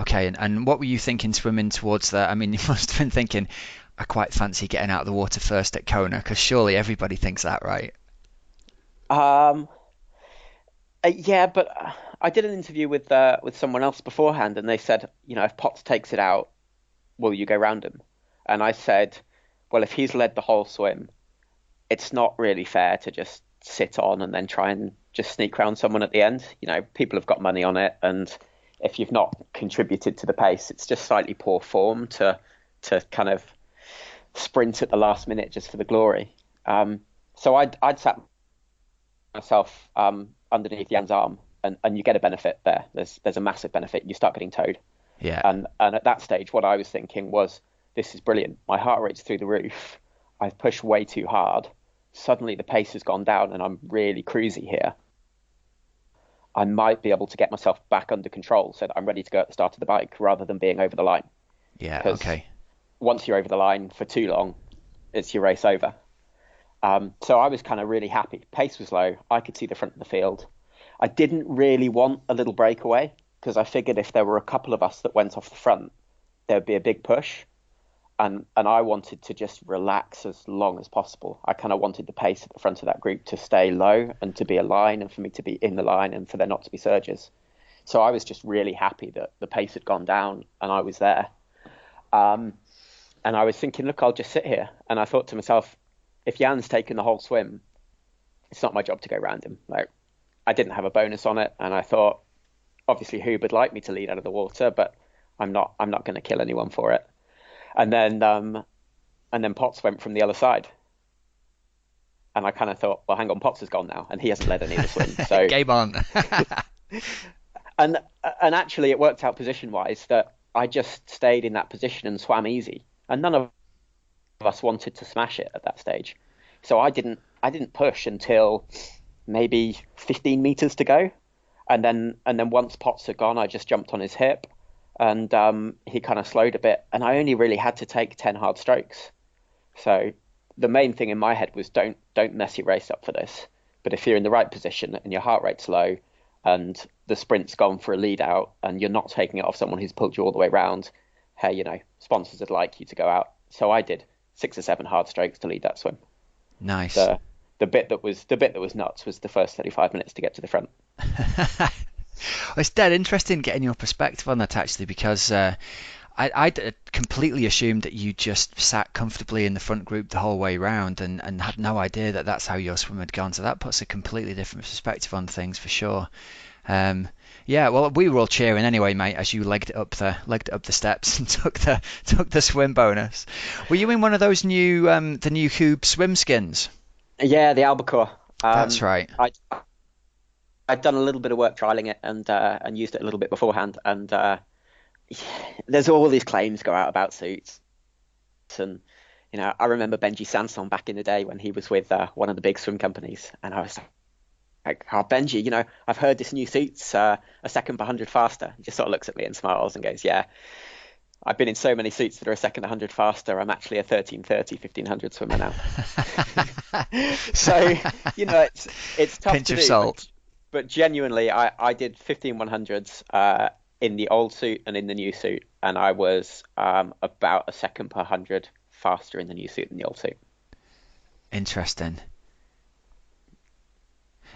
Okay, and what were you thinking swimming towards that? I mean, you must have been thinking, I quite fancy getting out of the water first at Kona, because surely everybody thinks that, right? Um, yeah, but I did an interview with someone else beforehand, and they said, if Potts takes it out, will you go round him? And I said, well, if he's led the whole swim, it's not really fair to just sit on and then try and just sneak around someone at the end. People have got money on it, and if you've not contributed to the pace, it's just slightly poor form to kind of sprint at the last minute just for the glory. So I'd sat myself underneath Jan's arm, and you get a benefit there. There's a massive benefit. You start getting towed. Yeah. And at that stage, what I was thinking was, this is brilliant. My heart rate's through the roof. I've pushed way too hard. Suddenly the pace has gone down and I'm really cruisy here. I might be able to get myself back under control so that I'm ready to go at the start of the bike rather than being over the line. Yeah, okay. Once you're over the line for too long, it's your race over. So I was kind of really happy. Pace was low. I could see the front of the field. I didn't really want a little breakaway because I figured if there were a couple of us that went off the front, there'd be a big push. And I wanted to just relax as long as possible. I kind of wanted the pace at the front of that group to stay low and to be a line and for me to be in the line and for there not to be surges. So I was just really happy that the pace had gone down and I was there. And I was thinking, look, I'll just sit here. And I thought to myself, if Jan's taken the whole swim, it's not my job to go round him. Like, I didn't have a bonus on it. And I thought, obviously Hoob would like me to lead out of the water, but I'm not going to kill anyone for it. And then Potts went from the other side. And I kind of thought, well, hang on, Potts has gone now, and he hasn't led any of the swim. So game on. and actually, it worked out position-wise that I just stayed in that position and swam easy, and none of us wanted to smash it at that stage. So I didn't push until maybe 15 meters to go, and then once Potts had gone, I just jumped on his hip. And he kind of slowed a bit, and I only really had to take 10 hard strokes. So the main thing in my head was don't mess your race up for this. But if you're in the right position and your heart rate's low and the sprint's gone for a lead out and you're not taking it off someone who's pulled you all the way round, hey, sponsors would like you to go out. So I did 6 or 7 hard strokes to lead that swim. Nice. The bit that was nuts was the first 35 minutes to get to the front. Well, it's dead interesting getting your perspective on that actually, because I completely assumed that you just sat comfortably in the front group the whole way round and had no idea that that's how your swim had gone. So that puts a completely different perspective on things for sure. Yeah, well, we were all cheering anyway, mate, as you legged it up the steps and took the swim bonus. Were you in one of those the new Hoob swim skins? Yeah, the albacore. That's right. I'd done a little bit of work trialing it and used it a little bit beforehand. And there's all these claims go out about suits. And I remember Benji Sanson back in the day when he was with one of the big swim companies, and I was like, "Oh, Benji, I've heard this new suit's a second per 100 faster." He just sort of looks at me and smiles and goes, "Yeah, I've been in so many suits that are a second 100 faster. I'm actually a 1330, 1500 swimmer now." So, it's tough Pinch to of do, salt. but genuinely, I did 15 100s in the old suit and in the new suit, and I was about a second per 100 faster in the new suit than the old suit. Interesting.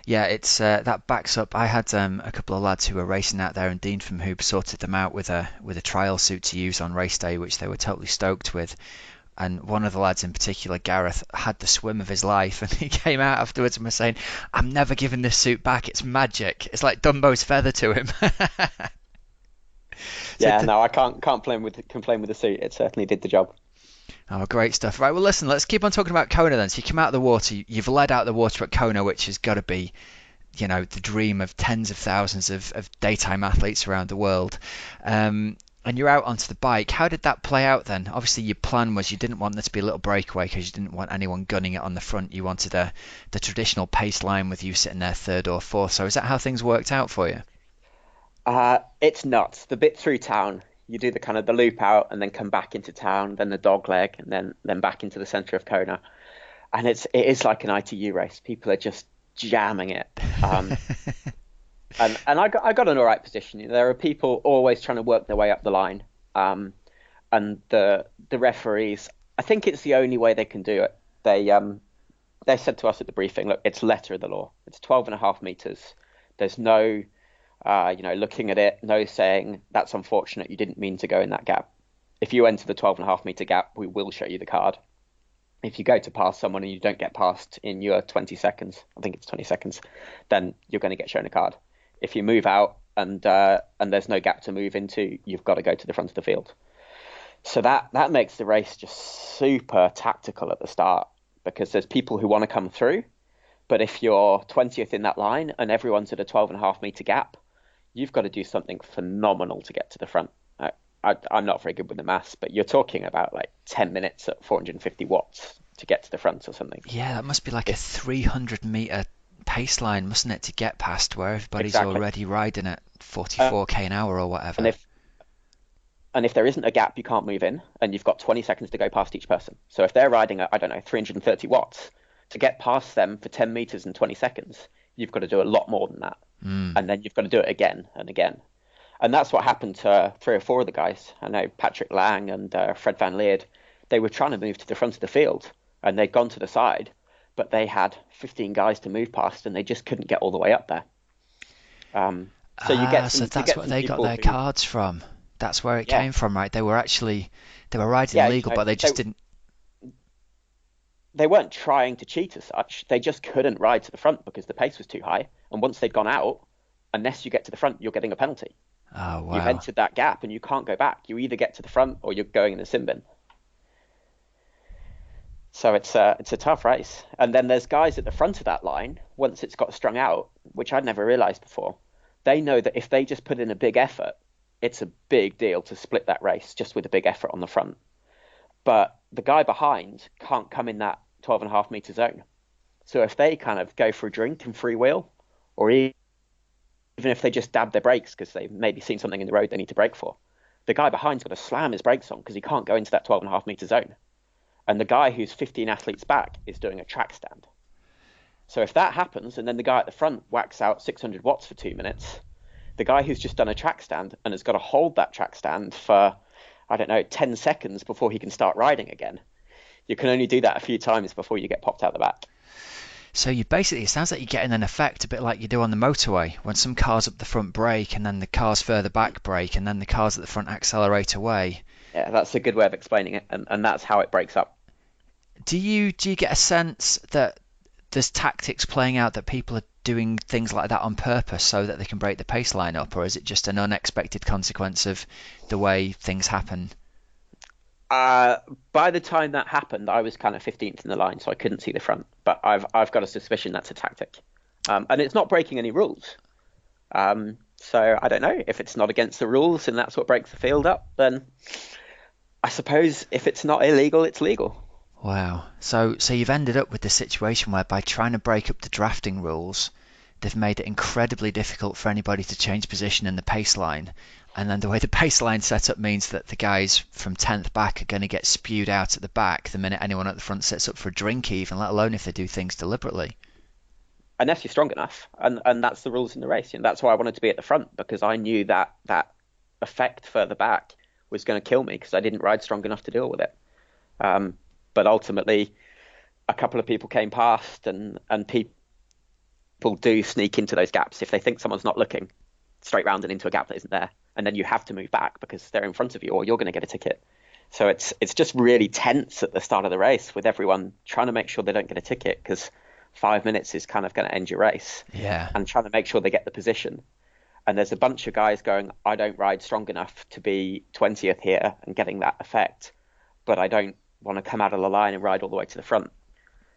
Yeah, it's that backs up. I had a couple of lads who were racing out there, and Dean from Hoob sorted them out with a trial suit to use on race day, which they were totally stoked with. And one of the lads in particular, Gareth, had the swim of his life, and he came out afterwards and was saying, "I'm never giving this suit back. It's magic. It's like Dumbo's feather to him." Yeah, no, I can't complain with the suit. It certainly did the job. Oh, great stuff. Right, well, listen, let's keep on talking about Kona then. So you come out of the water, you've led out the water at Kona, which has got to be, the dream of tens of thousands of daytime athletes around the world. And you're out onto the bike. How did that play out then? Obviously, your plan was you didn't want there to be a little breakaway because you didn't want anyone gunning it on the front. You wanted the traditional pace line with you sitting there third or fourth. So is that how things worked out for you? It's nuts. The bit through town, you do the kind of the loop out and then come back into town, then the dog leg, and then back into the centre of Kona. And it is like an ITU race. People are just jamming it. And I got an all right position. There are people always trying to work their way up the line. And the referees, I think it's the only way they can do it. They said to us at the briefing, look, it's letter of the law. It's 12.5 meters. There's no looking at it, no saying that's unfortunate. You didn't mean to go in that gap. If you enter the 12.5 meter gap, we will show you the card. If you go to pass someone and you don't get past in your 20 seconds, I think it's 20 seconds, then you're going to get shown a card. If you move out and there's no gap to move into, you've got to go to the front of the field. So that makes the race just super tactical at the start, because there's people who want to come through, but if you're 20th in that line and everyone's at a 12.5 meter gap, you've got to do something phenomenal to get to the front. I'm not very good with the maths, but you're talking about like 10 minutes at 450 watts to get to the front or something. Yeah, that must be like a 300 meter pace line, mustn't it, to get past where everybody's already riding at 44k an hour or whatever. And if there isn't a gap, you can't move in, and you've got 20 seconds to go past each person. So if they're riding at, 330 watts, to get past them for 10 meters in 20 seconds, you've got to do a lot more than that. And then you've got to do it again and again. And that's what happened to 3 or 4 of the guys. I know Patrick Lang and Fred Van Leerd, they were trying to move to the front of the field, and they'd gone to the side, but they had 15 guys to move past, and they just couldn't get all the way up there. So that's where they got their cards from. That's where it came from, right? They were riding illegal, but they just didn't. They weren't trying to cheat as such. They just couldn't ride to the front because the pace was too high. And once they'd gone out, unless you get to the front, you're getting a penalty. Oh, wow. You've entered that gap and you can't go back. You either get to the front or you're going in the sin bin. So it's a tough race. And then there's guys at the front of that line, once it's got strung out, which I'd never realised before. They know that if they just put in a big effort, it's a big deal to split that race just with a big effort on the front. But the guy behind can't come in that 12.5 meter zone. So if they kind of go for a drink and freewheel, or even if they just dab their brakes because they've maybe seen something in the road they need to brake for, the guy behind's got to slam his brakes on because he can't go into that 12.5 meter zone. And the guy who's 15 athletes back is doing a track stand. So if that happens, and then the guy at the front whacks out 600 watts for 2 minutes, the guy who's just done a track stand and has got to hold that track stand for, 10 seconds before he can start riding again. You can only do that a few times before you get popped out the back. So it sounds like you're getting an effect a bit like you do on the motorway when some cars up the front brake and then the cars further back brake and then the cars at the front accelerate away. Yeah, that's a good way of explaining it, and that's how it breaks up. Do you get a sense that there's tactics playing out, that people are doing things like that on purpose so that they can break the pace line up, or is it just an unexpected consequence of the way things happen? By the time that happened, I was kind of 15th in the line, so I couldn't see the front. But I've got a suspicion that's a tactic, and it's not breaking any rules. So I don't know if it's not against the rules and that's what breaks the field up. Then I suppose if it's not illegal, it's legal. Wow. So you've ended up with the situation where by trying to break up the drafting rules, they've made it incredibly difficult for anybody to change position in the pace line. And then the way the pace line set up means that the guys from 10th back are going to get spewed out at the back the minute anyone at the front sets up for a drink even, let alone if they do things deliberately. Unless you're strong enough, and that's the rules in the race. And that's why I wanted to be at the front, because I knew that effect further back was going to kill me because I didn't ride strong enough to deal with it. But ultimately, a couple of people came past, and people do sneak into those gaps if they think someone's not looking, straight round and into a gap that isn't there, and then you have to move back because they're in front of you or you're going to get a ticket. So it's just really tense at the start of the race with everyone trying to make sure they don't get a ticket, because 5 minutes is kind of going to end your race. Yeah. And trying to make sure they get the position. And there's a bunch of guys going, I don't ride strong enough to be 20th here and getting that effect, but I don't want to come out of the line and ride all the way to the front.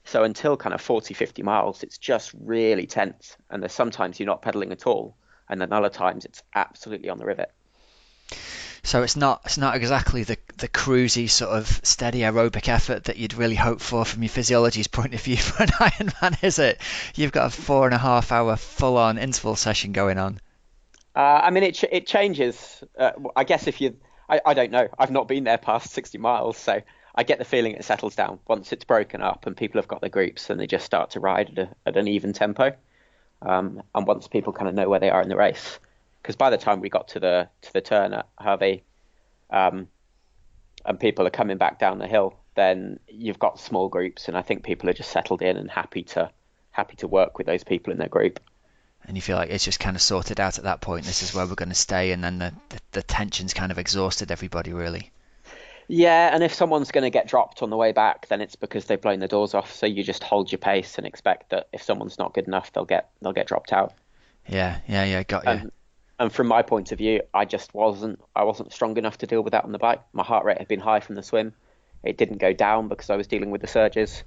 So until kind of 40, 50 miles, it's just really tense. And there's sometimes you're not pedaling at all. And then other times it's absolutely on the rivet. So it's not exactly the cruisy sort of steady aerobic effort that you'd really hope for from your physiology's point of view for an Ironman, is it? You've got a 4.5 hour full-on interval session going on. I mean, it changes. I guess I don't know. I've not been there past 60 miles, so I get the feeling it settles down once it's broken up and people have got their groups and they just start to ride at an even tempo. And once people kind of know where they are in the race, because by the time we got to the turn at Harvey, and people are coming back down the hill, then you've got small groups, and I think people are just settled in and happy to work with those people in their group. And you feel like it's just kind of sorted out at that point. This is where we're going to stay, and then the tension's kind of exhausted everybody, really. Yeah, and if someone's going to get dropped on the way back, then it's because they've blown the doors off. So you just hold your pace and expect that if someone's not good enough, they'll get dropped out. Yeah, got you. And from my point of view, I wasn't strong enough to deal with that on the bike. My heart rate had been high from the swim. It didn't go down because I was dealing with the surges.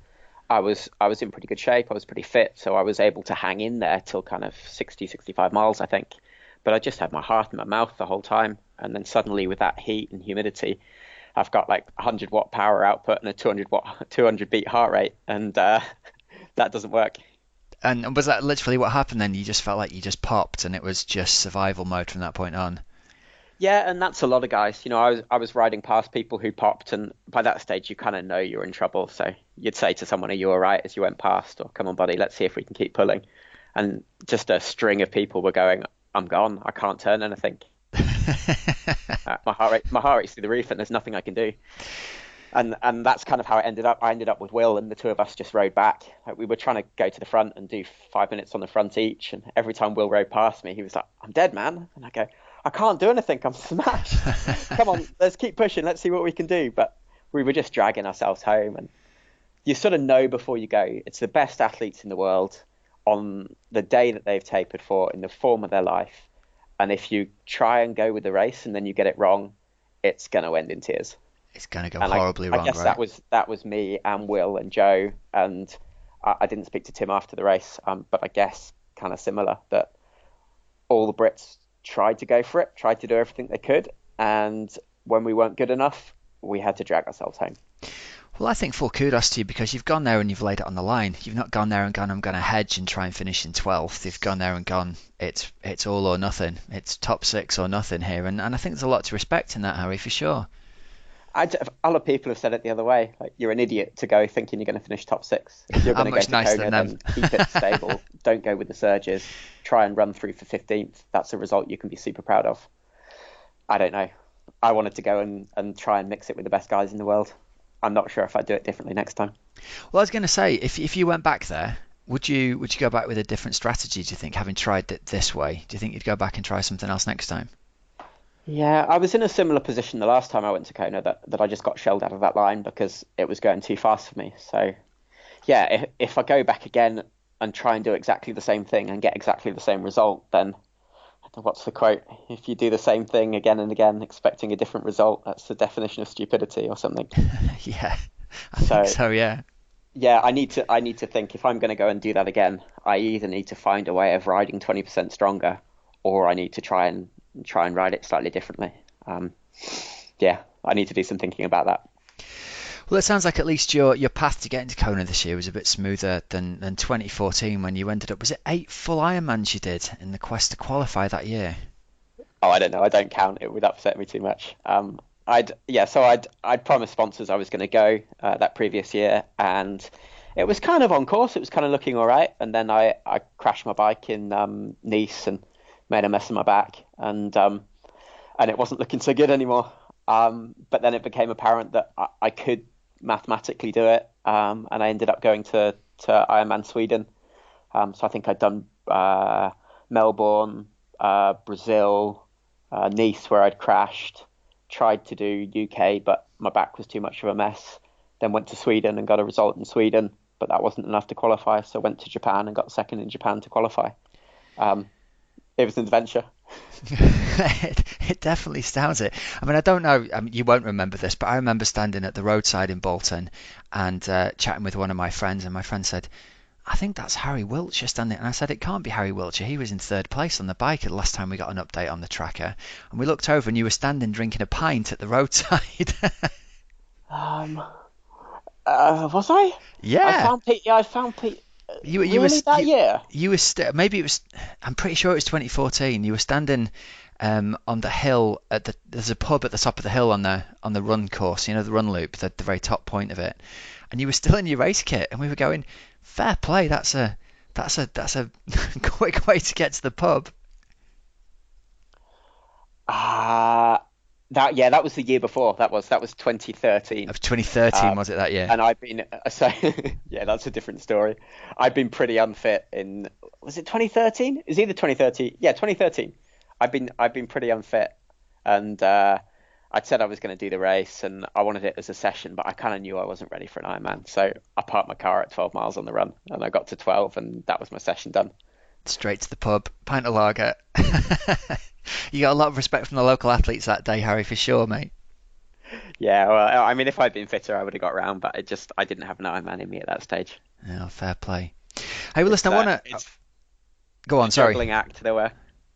I was in pretty good shape. I was pretty fit, so I was able to hang in there till kind of 60, 65 miles, I think. But I just had my heart in my mouth the whole time. And then suddenly with that heat and humidity, I've got like 100 watt power output and a 200 beat heart rate. And that doesn't work. And was that literally what happened then? You just felt like you just popped and it was just survival mode from that point on? Yeah, and that's a lot of guys. You know, I was riding past people who popped, and by that stage you kind of know you're in trouble. So you'd say to someone, "Are you all right?" as you went past, or "Come on, buddy, let's see if we can keep pulling." And just a string of people were going, "I'm gone. I can't turn anything." My heart rate's through the roof, and there's nothing I can do. And that's kind of how it ended up. I ended up with Will, and the two of us just rode back. Like, we were trying to go to the front and do 5 minutes on the front each. And every time Will rode past me, he was like, "I'm dead, man." And I go, "I can't do anything. I'm smashed. Come on, let's keep pushing. Let's see what we can do." But we were just dragging ourselves home. And you sort of know before you go, it's the best athletes in the world on the day that they've tapered for, in the form of their life. And if you try and go with the race and then you get it wrong, it's going to end in tears. It's going to go horribly wrong, I guess right? that was me and Will and Joe. And I didn't speak to Tim after the race, but I guess kind of similar, that all the Brits tried to go for it, tried to do everything they could. And when we weren't good enough, we had to drag ourselves home. Well, I think full kudos to you, because you've gone there and you've laid it on the line. You've not gone there and gone, "I'm going to hedge and try and finish in 12th. You've gone there and gone, it's all or nothing. It's top 6 or nothing here. And I think there's a lot to respect in that, Harry, for sure. Other people have said it the other way. Like, you're an idiot to go thinking you're going to finish top 6. If you're going to go to Kona, then keep it stable. Don't go with the surges. Try and run through for 15th. That's a result you can be super proud of. I don't know. I wanted to go and try and mix it with the best guys in the world. I'm not sure if I'd do it differently next time. Well, I was going to say, if you went back there, would you go back with a different strategy, do you think, having tried it this way? Do you think you'd go back and try something else next time? Yeah, I was in a similar position the last time I went to Kona, that I just got shelled out of that line because it was going too fast for me. So, yeah, if I go back again and try and do exactly the same thing and get exactly the same result, then what's the quote? If you do the same thing again and again expecting a different result, that's the definition of stupidity or something. Yeah, I think so, yeah. Yeah, I need to think, if I'm going to go and do that again, I either need to find a way of riding 20% stronger, or I need to try and ride it slightly differently. Yeah, I need to do some thinking about that. Well, it sounds like at least your path to getting to Kona this year was a bit smoother than 2014 when you ended up. Was it 8 full Ironmans you did in the quest to qualify that year? Oh, I don't know. I don't count. It would upset me too much. I'd promised sponsors I was going to go that previous year, and it was kind of on course. It was kind of looking all right, and then I crashed my bike in Nice and made a mess of my back, and it wasn't looking so good anymore. But then it became apparent that I could mathematically do it, and I ended up going to Ironman Sweden. So I think I'd done Melbourne, Brazil, Nice, where I'd crashed, tried to do UK, but my back was too much of a mess. Then went to Sweden and got a result in Sweden, but that wasn't enough to qualify. So went to Japan and got second in Japan to qualify. It was an adventure. It definitely sounds it. I mean, I don't know, you won't remember this, but I remember standing at the roadside in Bolton and chatting with one of my friends, and my friend said, I think that's Harry Wiltshire standing. And I said, it can't be Harry Wiltshire. He was in third place on the bike at the last time we got an update on the tracker. And we looked over and you were standing drinking a pint at the roadside. Was I? Yeah. I found Pete. You that year? You were maybe it was. I'm pretty sure it was 2014. You were standing on the hill there's a pub at the top of the hill on the run course. You know, the run loop, the very top point of it. And you were still in your race kit, and we were going, fair play. That's a quick way to get to the pub. That was the year before. That was 2013. Of 2013, was it that year? And I've been yeah, that's a different story. I've been pretty unfit in, was it 2013? It's either 2013. Yeah, 2013. I've been pretty unfit, and I'd said I was going to do the race, and I wanted it as a session, but I kind of knew I wasn't ready for an Ironman. So I parked my car at 12 miles on the run, and I got to 12, and that was my session done. Straight to the pub, pint of lager. You got a lot of respect from the local athletes that day, Harry, for sure, mate. Yeah, well, I mean, if I'd been fitter, I would have got round, but I didn't have an Ironman in me at that stage. Oh, fair play. Hey, well, listen, I want to... Go on, sorry. Juggling act.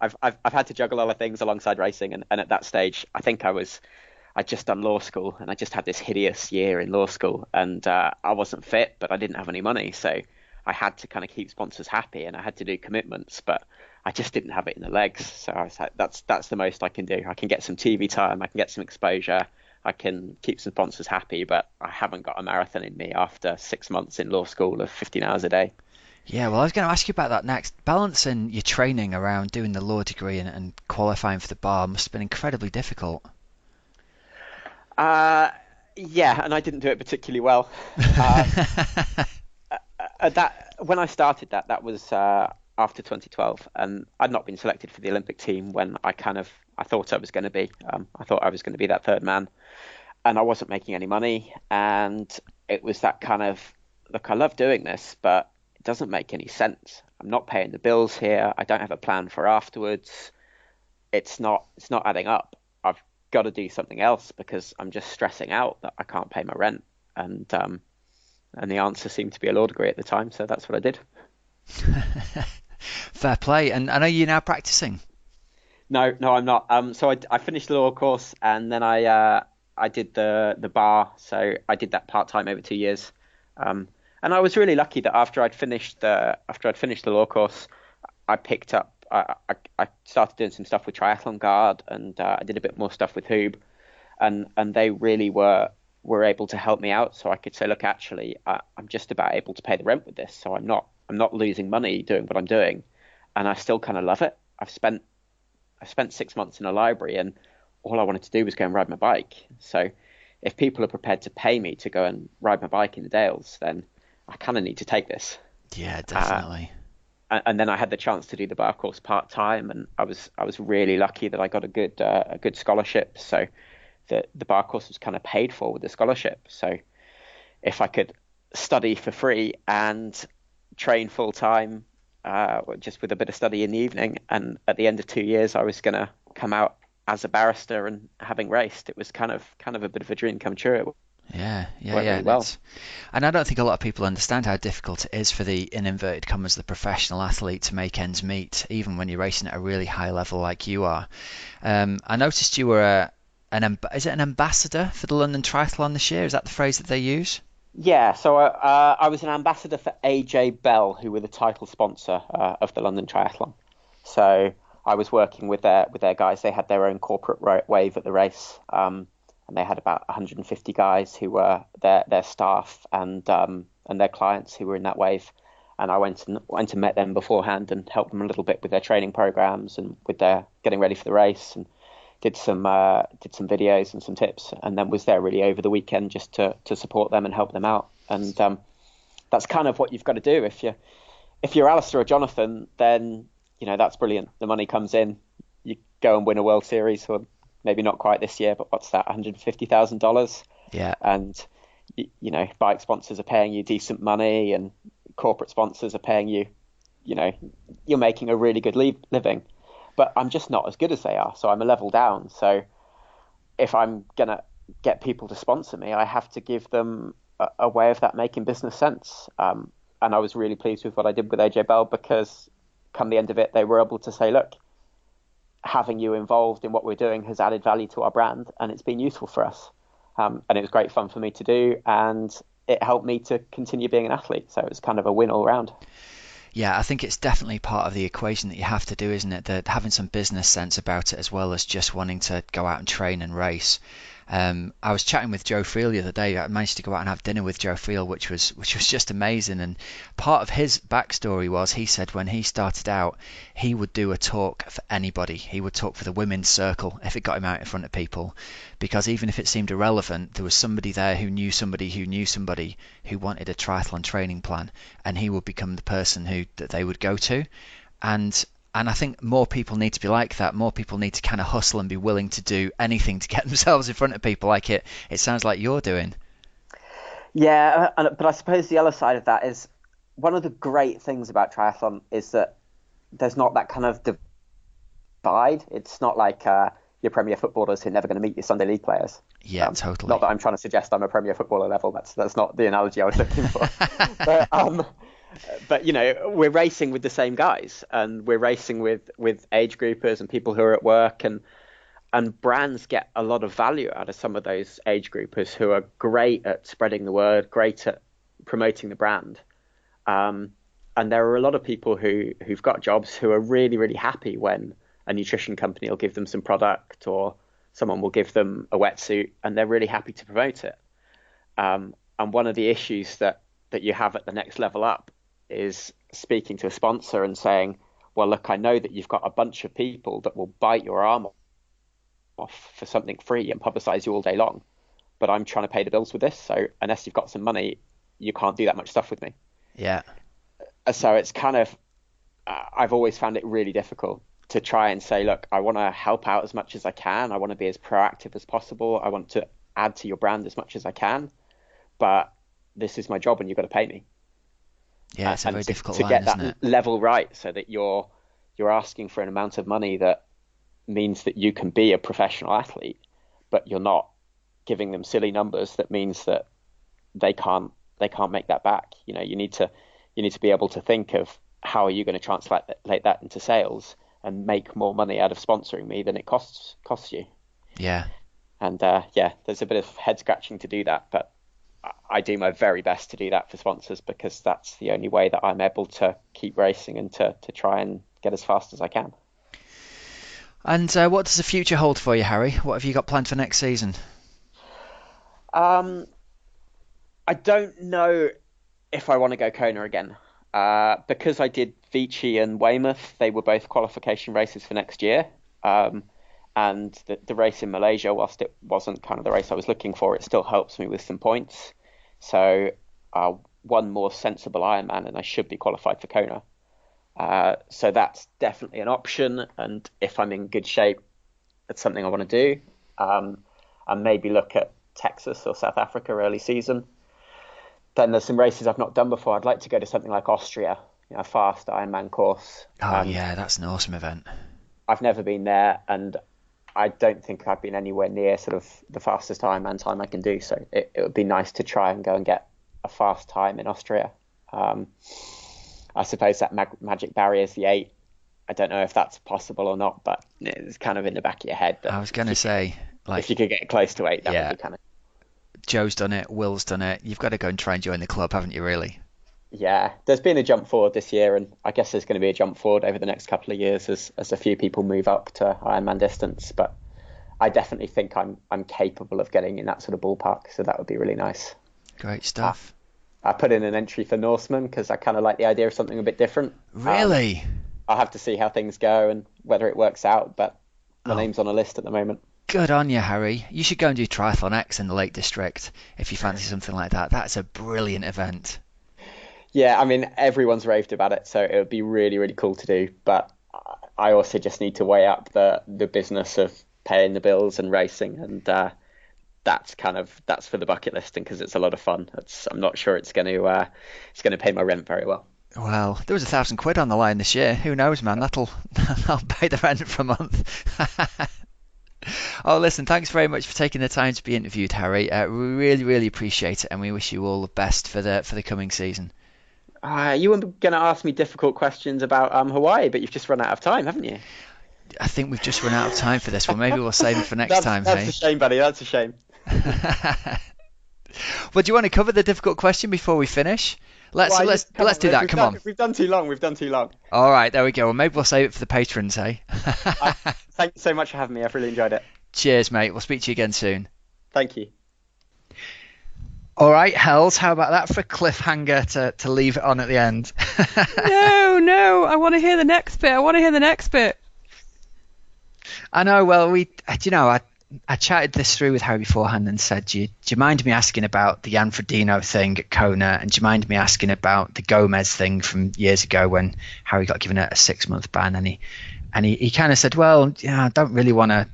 I've had to juggle other things alongside racing, and at that stage, I think I'd just done law school, and I just had this hideous year in law school, and I wasn't fit, but I didn't have any money, so I had to kind of keep sponsors happy, and I had to do commitments, but I just didn't have it in the legs. So I was like, that's the most I can do. I can get some TV time, I can get some exposure, I can keep some sponsors happy, but I haven't got a marathon in me after 6 months in law school of 15 hours a day. Yeah, well, I was going to ask you about that next. Balancing your training around doing the law degree and qualifying for the bar must have been incredibly difficult. Yeah, and I didn't do it particularly well. When I started that was after 2012, and I'd not been selected for the Olympic team when I thought I was going to be. I thought I was going to be that third man, and I wasn't making any money, and it was that kind of, look, I love doing this, but it doesn't make any sense. I'm not paying the bills here. I don't have a plan for afterwards. It's not adding up. I've got to do something else because I'm just stressing out that I can't pay my rent. And the answer seemed to be a law degree at the time, so that's what I did. Fair play. And are you now practicing? No, I'm not. So I finished the law course, and then I did the bar. So I did that part-time over 2 years. And I was really lucky that after I'd finished the law course, I picked up. I started doing some stuff with Triathlon Guard, and I did a bit more stuff with Hoob, and they really were able to help me out. So I could say, look, actually, I'm just about able to pay the rent with this. So I'm not losing money doing what I'm doing, and I still kind of love it. I spent 6 months in a library, and all I wanted to do was go and ride my bike. So if people are prepared to pay me to go and ride my bike in the Dales, then I kind of need to take this. Yeah, definitely. And then I had the chance to do the bar course part time, and I was really lucky that I got a good scholarship. So the bar course was kind of paid for with the scholarship. So if I could study for free and train full time, just with a bit of study in the evening, and at the end of 2 years, I was going to come out as a barrister and having raced. It was kind of a bit of a dream come true. Yeah. Really well. And I don't think a lot of people understand how difficult it is for the, in inverted commas, the professional athlete to make ends meet, even when you're racing at a really high level like you are. I noticed you were is it an ambassador for the London Triathlon this year? Is that the phrase that they use? Yeah, so I was an ambassador for AJ Bell, who were the title sponsor of the London Triathlon. So I was working with their guys. They had their own corporate wave at the race, and they had about 150 guys who were their staff and their clients who were in that wave. And I went and met them beforehand and helped them a little bit with their training programs and with their getting ready for the race, and did some videos and some tips, and then was there really over the weekend just to support them and help them out. And that's kind of what you've got to do. If you're Alistair or Jonathan, then that's brilliant. The money comes in, you go and win a World Series, or maybe not quite this year, but what's that, $150,000? Yeah. And bike sponsors are paying you decent money, and corporate sponsors are paying you. You're making a really good living. But I'm just not as good as they are, so I'm a level down. So if I'm going to get people to sponsor me, I have to give them a way of that making business sense. And I was really pleased with what I did with AJ Bell, because come the end of it, they were able to say, look, having you involved in what we're doing has added value to our brand, and it's been useful for us. And it was great fun for me to do, and it helped me to continue being an athlete. So it was kind of a win all around. Yeah, I think it's definitely part of the equation that you have to do, isn't it? That having some business sense about it, as well as just wanting to go out and train and race. I was chatting with Joe Friel the other day. I managed to go out and have dinner with Joe Friel, which was just amazing. And part of his backstory was, he said when he started out, he would do a talk for anybody. He would talk for the women's circle if it got him out in front of people, because even if it seemed irrelevant, there was somebody there who knew somebody who knew somebody who wanted a triathlon training plan, and he would become the person that they would go to. And I think more people need to be like that. More people need to kind of hustle and be willing to do anything to get themselves in front of people, like it sounds like you're doing. Yeah, but I suppose the other side of that is, one of the great things about triathlon is that there's not that kind of divide. It's not like your Premier footballers who are never going to meet your Sunday League players. Yeah, totally. Not that I'm trying to suggest I'm a Premier footballer level. That's not the analogy I was looking for. But we're racing with the same guys, and we're racing with age groupers and people who are at work, and brands get a lot of value out of some of those age groupers who are great at spreading the word, great at promoting the brand. And there are a lot of people who've got jobs who are really, really happy when a nutrition company will give them some product, or someone will give them a wetsuit, and they're really happy to promote it. And one of the issues that you have at the next level up is speaking to a sponsor and saying, well, look, I know that you've got a bunch of people that will bite your arm off for something free and publicize you all day long, but I'm trying to pay the bills with this. So unless you've got some money, you can't do that much stuff with me. Yeah. So it's kind of, I've always found it really difficult to try and say, look, I want to help out as much as I can. I want to be as proactive as possible. I want to add to your brand as much as I can, but this is my job and you've got to pay me. Yeah, it's a very difficult to line, get isn't that it? level right, so that you're asking for an amount of money that means that you can be a professional athlete, but you're not giving them silly numbers that means that they can't make that back. You need to be able to think of, how are you going to translate that into sales and make more money out of sponsoring me than it costs you. Yeah. And there's a bit of head scratching to do that, but I do my very best to do that for sponsors, because that's the only way that I'm able to keep racing and to try and get as fast as I can. And what does the future hold for you, Harry? What have you got planned for next season? I don't know if I want to go Kona again, because I did Vichy and Weymouth. They were both qualification races for next year. And the race in Malaysia, whilst it wasn't kind of the race I was looking for, it still helps me with some points. So one more sensible Ironman and I should be qualified for Kona. So that's definitely an option. And if I'm in good shape, it's something I want to do. And maybe look at Texas or South Africa early season. Then there's some races I've not done before. I'd like to go to something like Austria, a fast Ironman course. Oh, yeah, that's an awesome event. I've never been there, and I don't think I've been anywhere near sort of the fastest Ironman time I can do. So it would be nice to try and go and get a fast time in Austria. I suppose that magic barrier is the 8. I don't know if that's possible or not, but it's kind of in the back of your head. I was going to say, if you could get close to 8, that would be kind of. Joe's done it, Will's done it. You've got to go and try and join the club, haven't you, really? Yeah, there's been a jump forward this year, and I guess there's going to be a jump forward over the next couple of years as a few people move up to Ironman distance. But I definitely think I'm capable of getting in that sort of ballpark, so that would be really nice. Great stuff. I put in an entry for Norseman because I kind of like the idea of something a bit different. Really? I'll have to see how things go and whether it works out, but my name's on a list at the moment. Good on you, Harry. You should go and do Triathlon X in the Lake District if you fancy something like that. That's a brilliant event. Yeah, I mean, everyone's raved about it, so it would be really, really cool to do. But I also just need to weigh up the business of paying the bills and racing, and that's for the bucket listing because it's a lot of fun. I'm not sure it's going to pay my rent very well. Well, there was £1,000 on the line this year. Who knows, man? That'll pay the rent for a month. Oh, listen, thanks very much for taking the time to be interviewed, Harry. We really, really appreciate it, and we wish you all the best for the coming season. You were going to ask me difficult questions about Hawaii, but you've just run out of time, haven't you? I think we've just run out of time for this one. Maybe we'll save it for next time. That's a shame, buddy. That's a shame. Well, do you want to cover the difficult question before we finish? Let's do that. Come on. We've done too long. All right, there we go. Well, maybe we'll save it for the patrons, eh? Thank you so much for having me. I've really enjoyed it. Cheers, mate. We'll speak to you again soon. Thank you. All right, Hells, how about that for a cliffhanger to leave it on at the end? No, I want to hear the next bit. I know. Well, I chatted this through with Harry beforehand and said, do you mind me asking about the Jan Frodeno thing at Kona, and do you mind me asking about the Gomez thing from years ago when Harry got given a 6-month ban, and he kind of said, well, I don't want to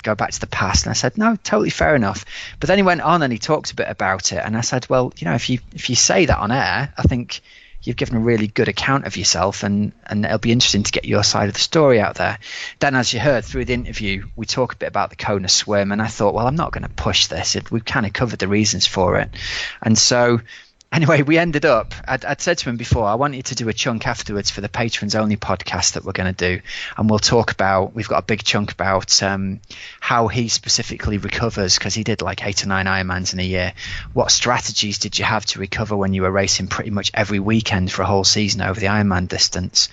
go back to the past. And I said, no, totally fair enough. But then he went on and he talked a bit about it, and I said, well, if you say that on air, I think you've given a really good account of yourself, and it'll be interesting to get your side of the story out there. Then, as you heard through the interview, we talk a bit about the Kona swim, and I thought, well, I'm not going to push this. We've kind of covered the reasons for it. And so anyway, we ended up, I'd said to him before, I want you to do a chunk afterwards for the patrons only podcast that we're going to do, and we've got a big chunk about how he specifically recovers, because he did like 8 or 9 Ironmans in a year. What strategies did you have to recover when you were racing pretty much every weekend for a whole season over the Ironman distance?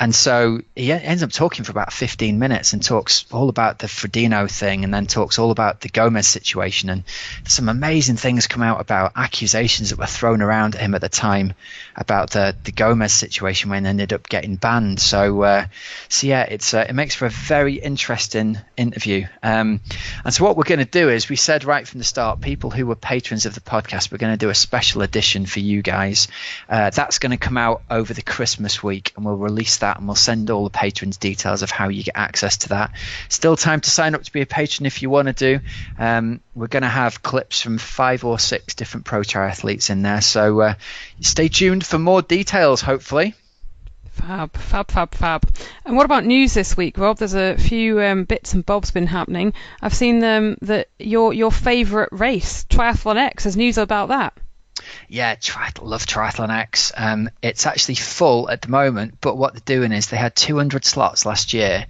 And so he ends up talking for about 15 minutes and talks all about the Frodeno thing, and then talks all about the Gomez situation. And some amazing things come out about accusations that were thrown around at him at the time about the Gomez situation when they ended up getting banned. So yeah, it makes for a very interesting interview. And so what we're going to do is, we said right from the start, people who were patrons of the podcast, we're going to do a special edition for you guys. That's going to come out over the Christmas week, and we'll release that, and we'll send all the patrons details of how you get access to that. Still time to sign up to be a patron if you want to do. We're going to have clips from 5 or 6 different pro triathletes in there, so stay tuned for more details, hopefully. Fab. And what about news this week, Rob? There's a few bits and bobs been happening. I've seen that your favourite race, Triathlon X, there's news about that. Yeah, love Triathlon X. It's actually full at the moment, but what they're doing is they had 200 slots last year,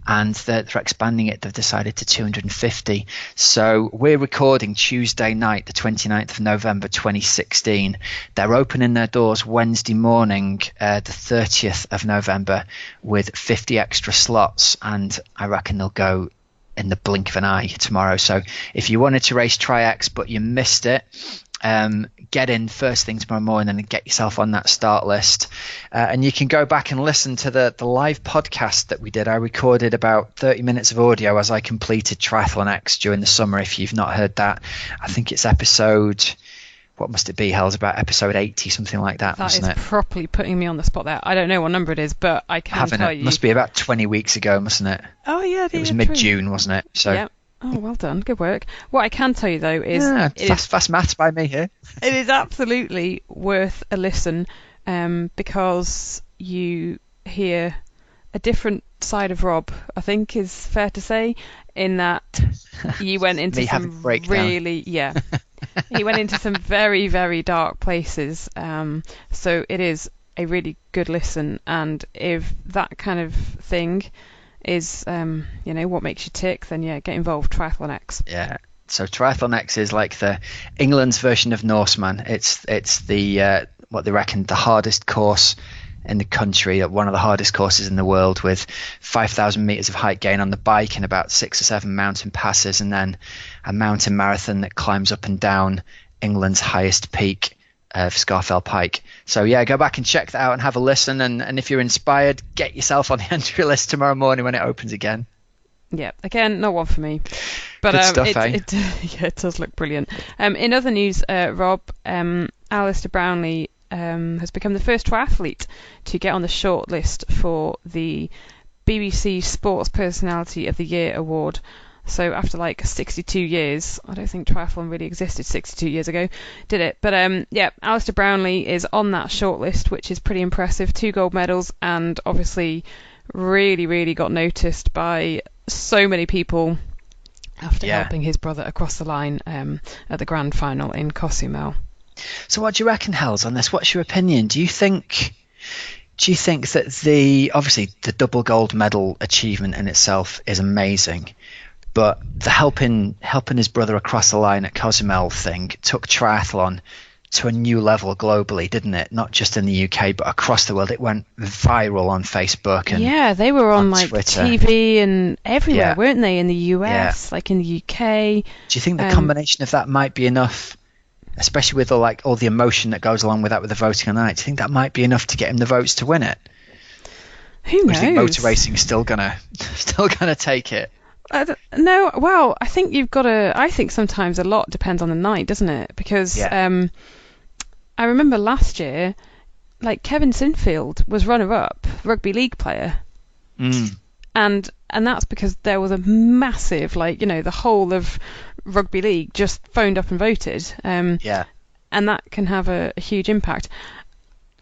and they're expanding it. They've decided to 250. So we're recording Tuesday night, the 29th of November 2016. They're opening their doors Wednesday morning, the 30th of November, with 50 extra slots, and I reckon they'll go in the blink of an eye tomorrow. So if you wanted to race Tri-X but you missed it, get in first thing tomorrow morning and get yourself on that start list. And you can go back and listen to the live podcast that we did. I recorded about 30 minutes of audio as I completed Triathlon X during the summer. If you've not heard that, I think it's episode, what must it be, Hells? About episode 80, something like that, wasn't it? That is properly putting me on the spot there. I don't know what number it is, but I can tell you. Must be about 20 weeks ago, mustn't it? Oh, yeah. It was mid-June, wasn't it? So. Yep. Oh, well done. Good work. What I can tell you, though, is... fast maths by me here. It is absolutely worth a listen, because you hear a different side of Rob, I think is fair to say, in that you went into some really... Yeah. He went into some very, very dark places. So it is a really good listen. And if that kind of thing is what makes you tick, then yeah, get involved. Triathlon X. Yeah. So Triathlon X is like the England's version of Norseman. It's the what they reckon the hardest course in the country, one of the hardest courses in the world, with 5,000 meters of height gain on the bike and about 6 or 7 mountain passes, and then a mountain marathon that climbs up and down England's highest peak of Scafell Pike. So yeah, go back and check that out and have a listen, and if you're inspired, get yourself on the entry list tomorrow morning when it opens again. Yeah, again, not one for me, but Good stuff, it does look brilliant. In other news, Rob, Alistair Brownlee has become the first triathlete to get on the shortlist for the BBC Sports Personality of the Year award. So after like 62 years, I don't think triathlon really existed 62 years ago, did it? But Alistair Brownlee is on that shortlist, which is pretty impressive. 2 gold medals, and obviously really, really got noticed by so many people after helping his brother across the line at the grand final in Cozumel. So what do you reckon, Hells, on this? What's your opinion? Do you think that obviously the double gold medal achievement in itself is amazing, but the helping his brother across the line at Cozumel thing took triathlon to a new level globally, didn't it? Not just in the UK, but across the world. It went viral on Facebook and they were on like Twitter. TV and everywhere, weren't they? In the US, like in the UK. Do you think the combination of that might be enough, especially with all the emotion that goes along with that, with the voting on the night? Do you think that might be enough to get him the votes to win it? Who knows? Or do you think motor racing is still gonna take it? No, well, I think you've got to. I think sometimes a lot depends on the night, doesn't it? Because I remember last year, like Kevin Sinfield was runner-up, rugby league player, and that's because there was a massive, the whole of rugby league just phoned up and voted, and that can have a huge impact.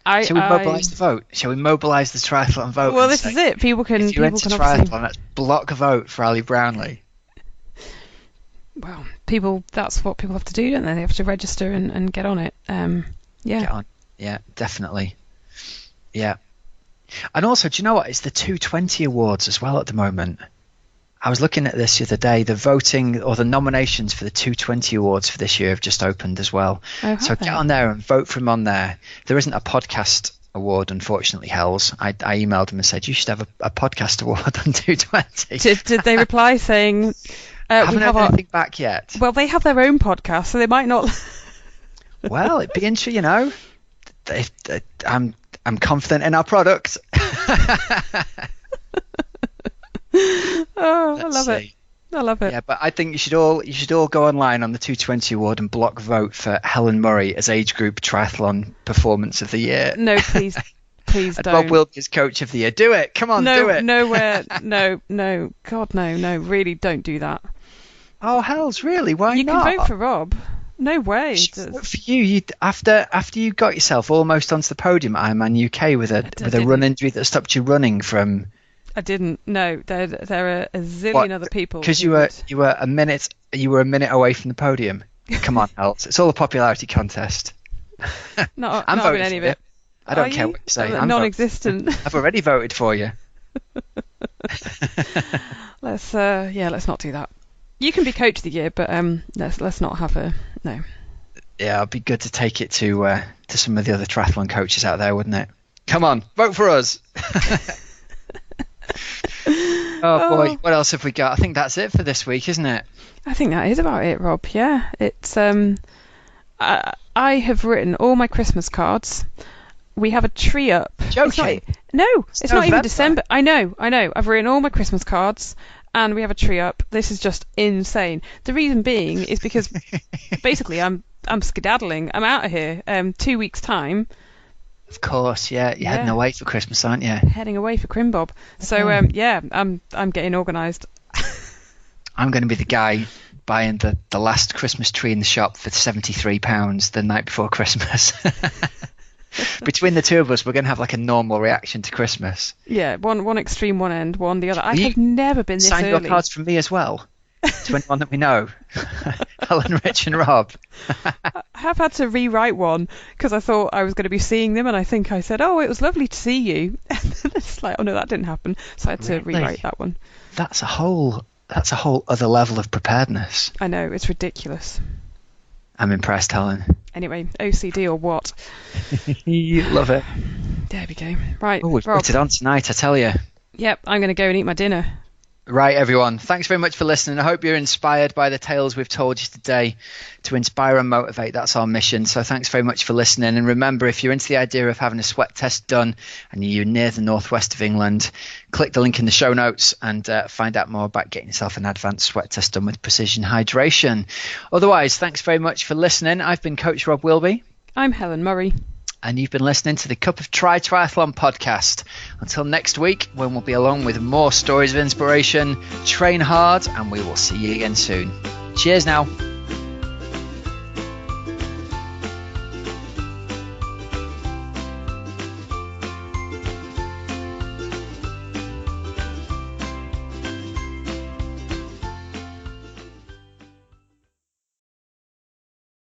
Shall we mobilise the vote? Shall we mobilise the triathlon vote? Well, this is it. People can. If you enter triathlon, let's block a vote for Ali Brownlee. Well, that's what people have to do, don't they? They have to register and get on it. Get on. Yeah, definitely. Yeah. And also, do you know what? It's the 220 awards as well at the moment. I was looking at this the other day. The voting or the nominations for the 220 awards for this year have just opened as well. So get on there and vote for him on there. There isn't a podcast award, unfortunately, Hells. I emailed him and said, you should have a podcast award on 220. Did they reply saying... I haven't heard anything back yet. Well, they have their own podcast, so they might not... Well, it'd be interesting, I'm confident in our product. I love it. Yeah, but I think you should all go online on the 220 award and block vote for Helen Murray as age group triathlon performance of the year. No, please don't. Bob Wilkie as coach of the year. Do it. Come on, do it. Nowhere. No. God, no. Really, don't do that. Oh, Hells, really? Why not? You can vote for Rob. No way. Vote for you. After you got yourself almost onto the podium at Ironman UK with a run injury that stopped you running from. I didn't. No, there are a zillion other people. Because you were a minute away from the podium. Come on, Hells. It's all a popularity contest. Not I'm having any of it. I don't care what you say. I'm non-existent. I've already voted for you. Let's not do that. You can be coach of the year, but let's not have no. Yeah, it'd be good to take it to some of the other triathlon coaches out there, wouldn't it? Come on, vote for us. Oh boy, what else have we got? I think that's it for this week, isn't it? I think that is about it, Rob. Yeah, it's I have written all my Christmas cards. We have a tree up. Joking? It's not even December. I know. I've written all my Christmas cards. And we have a tree up. This is just insane. The reason being is because basically I'm skedaddling. I'm out of here. 2 weeks time. Of course, yeah. You're heading away for Christmas, aren't you? Heading away for Crimbob. So I'm getting organised. I'm going to be the guy buying the last Christmas tree in the shop for £73 the night before Christmas. Between the two of us, we're going to have like a normal reaction to Christmas. Yeah, one extreme, one end, one the other. I've never been this early. Sign your cards from me as well. To anyone that we know. Helen, Rich and Rob. I have had to rewrite one because I thought I was going to be seeing them, and I think I said, "Oh, it was lovely to see you." And it's like, "Oh no, that didn't happen." So I had to rewrite that one. That's a whole other level of preparedness. I know, it's ridiculous. I'm impressed, Helen. Anyway, OCD or what? You love it. There we go. Right, we've Rob. put it on tonight, I tell you. Yep, I'm going to go and eat my dinner. Right, everyone. Thanks very much for listening. I hope you're inspired by the tales we've told you today. To inspire and motivate, that's our mission. So thanks very much for listening. And remember, if you're into the idea of having a sweat test done and you're near the northwest of England, click the link in the show notes and find out more about getting yourself an advanced sweat test done with Precision Hydration. Otherwise, thanks very much for listening. I've been Coach Rob Wilby. I'm Helen Murray. And you've been listening to the Cup of Triathlon podcast. Until next week, when we'll be along with more stories of inspiration, train hard, and we will see you again soon. Cheers now.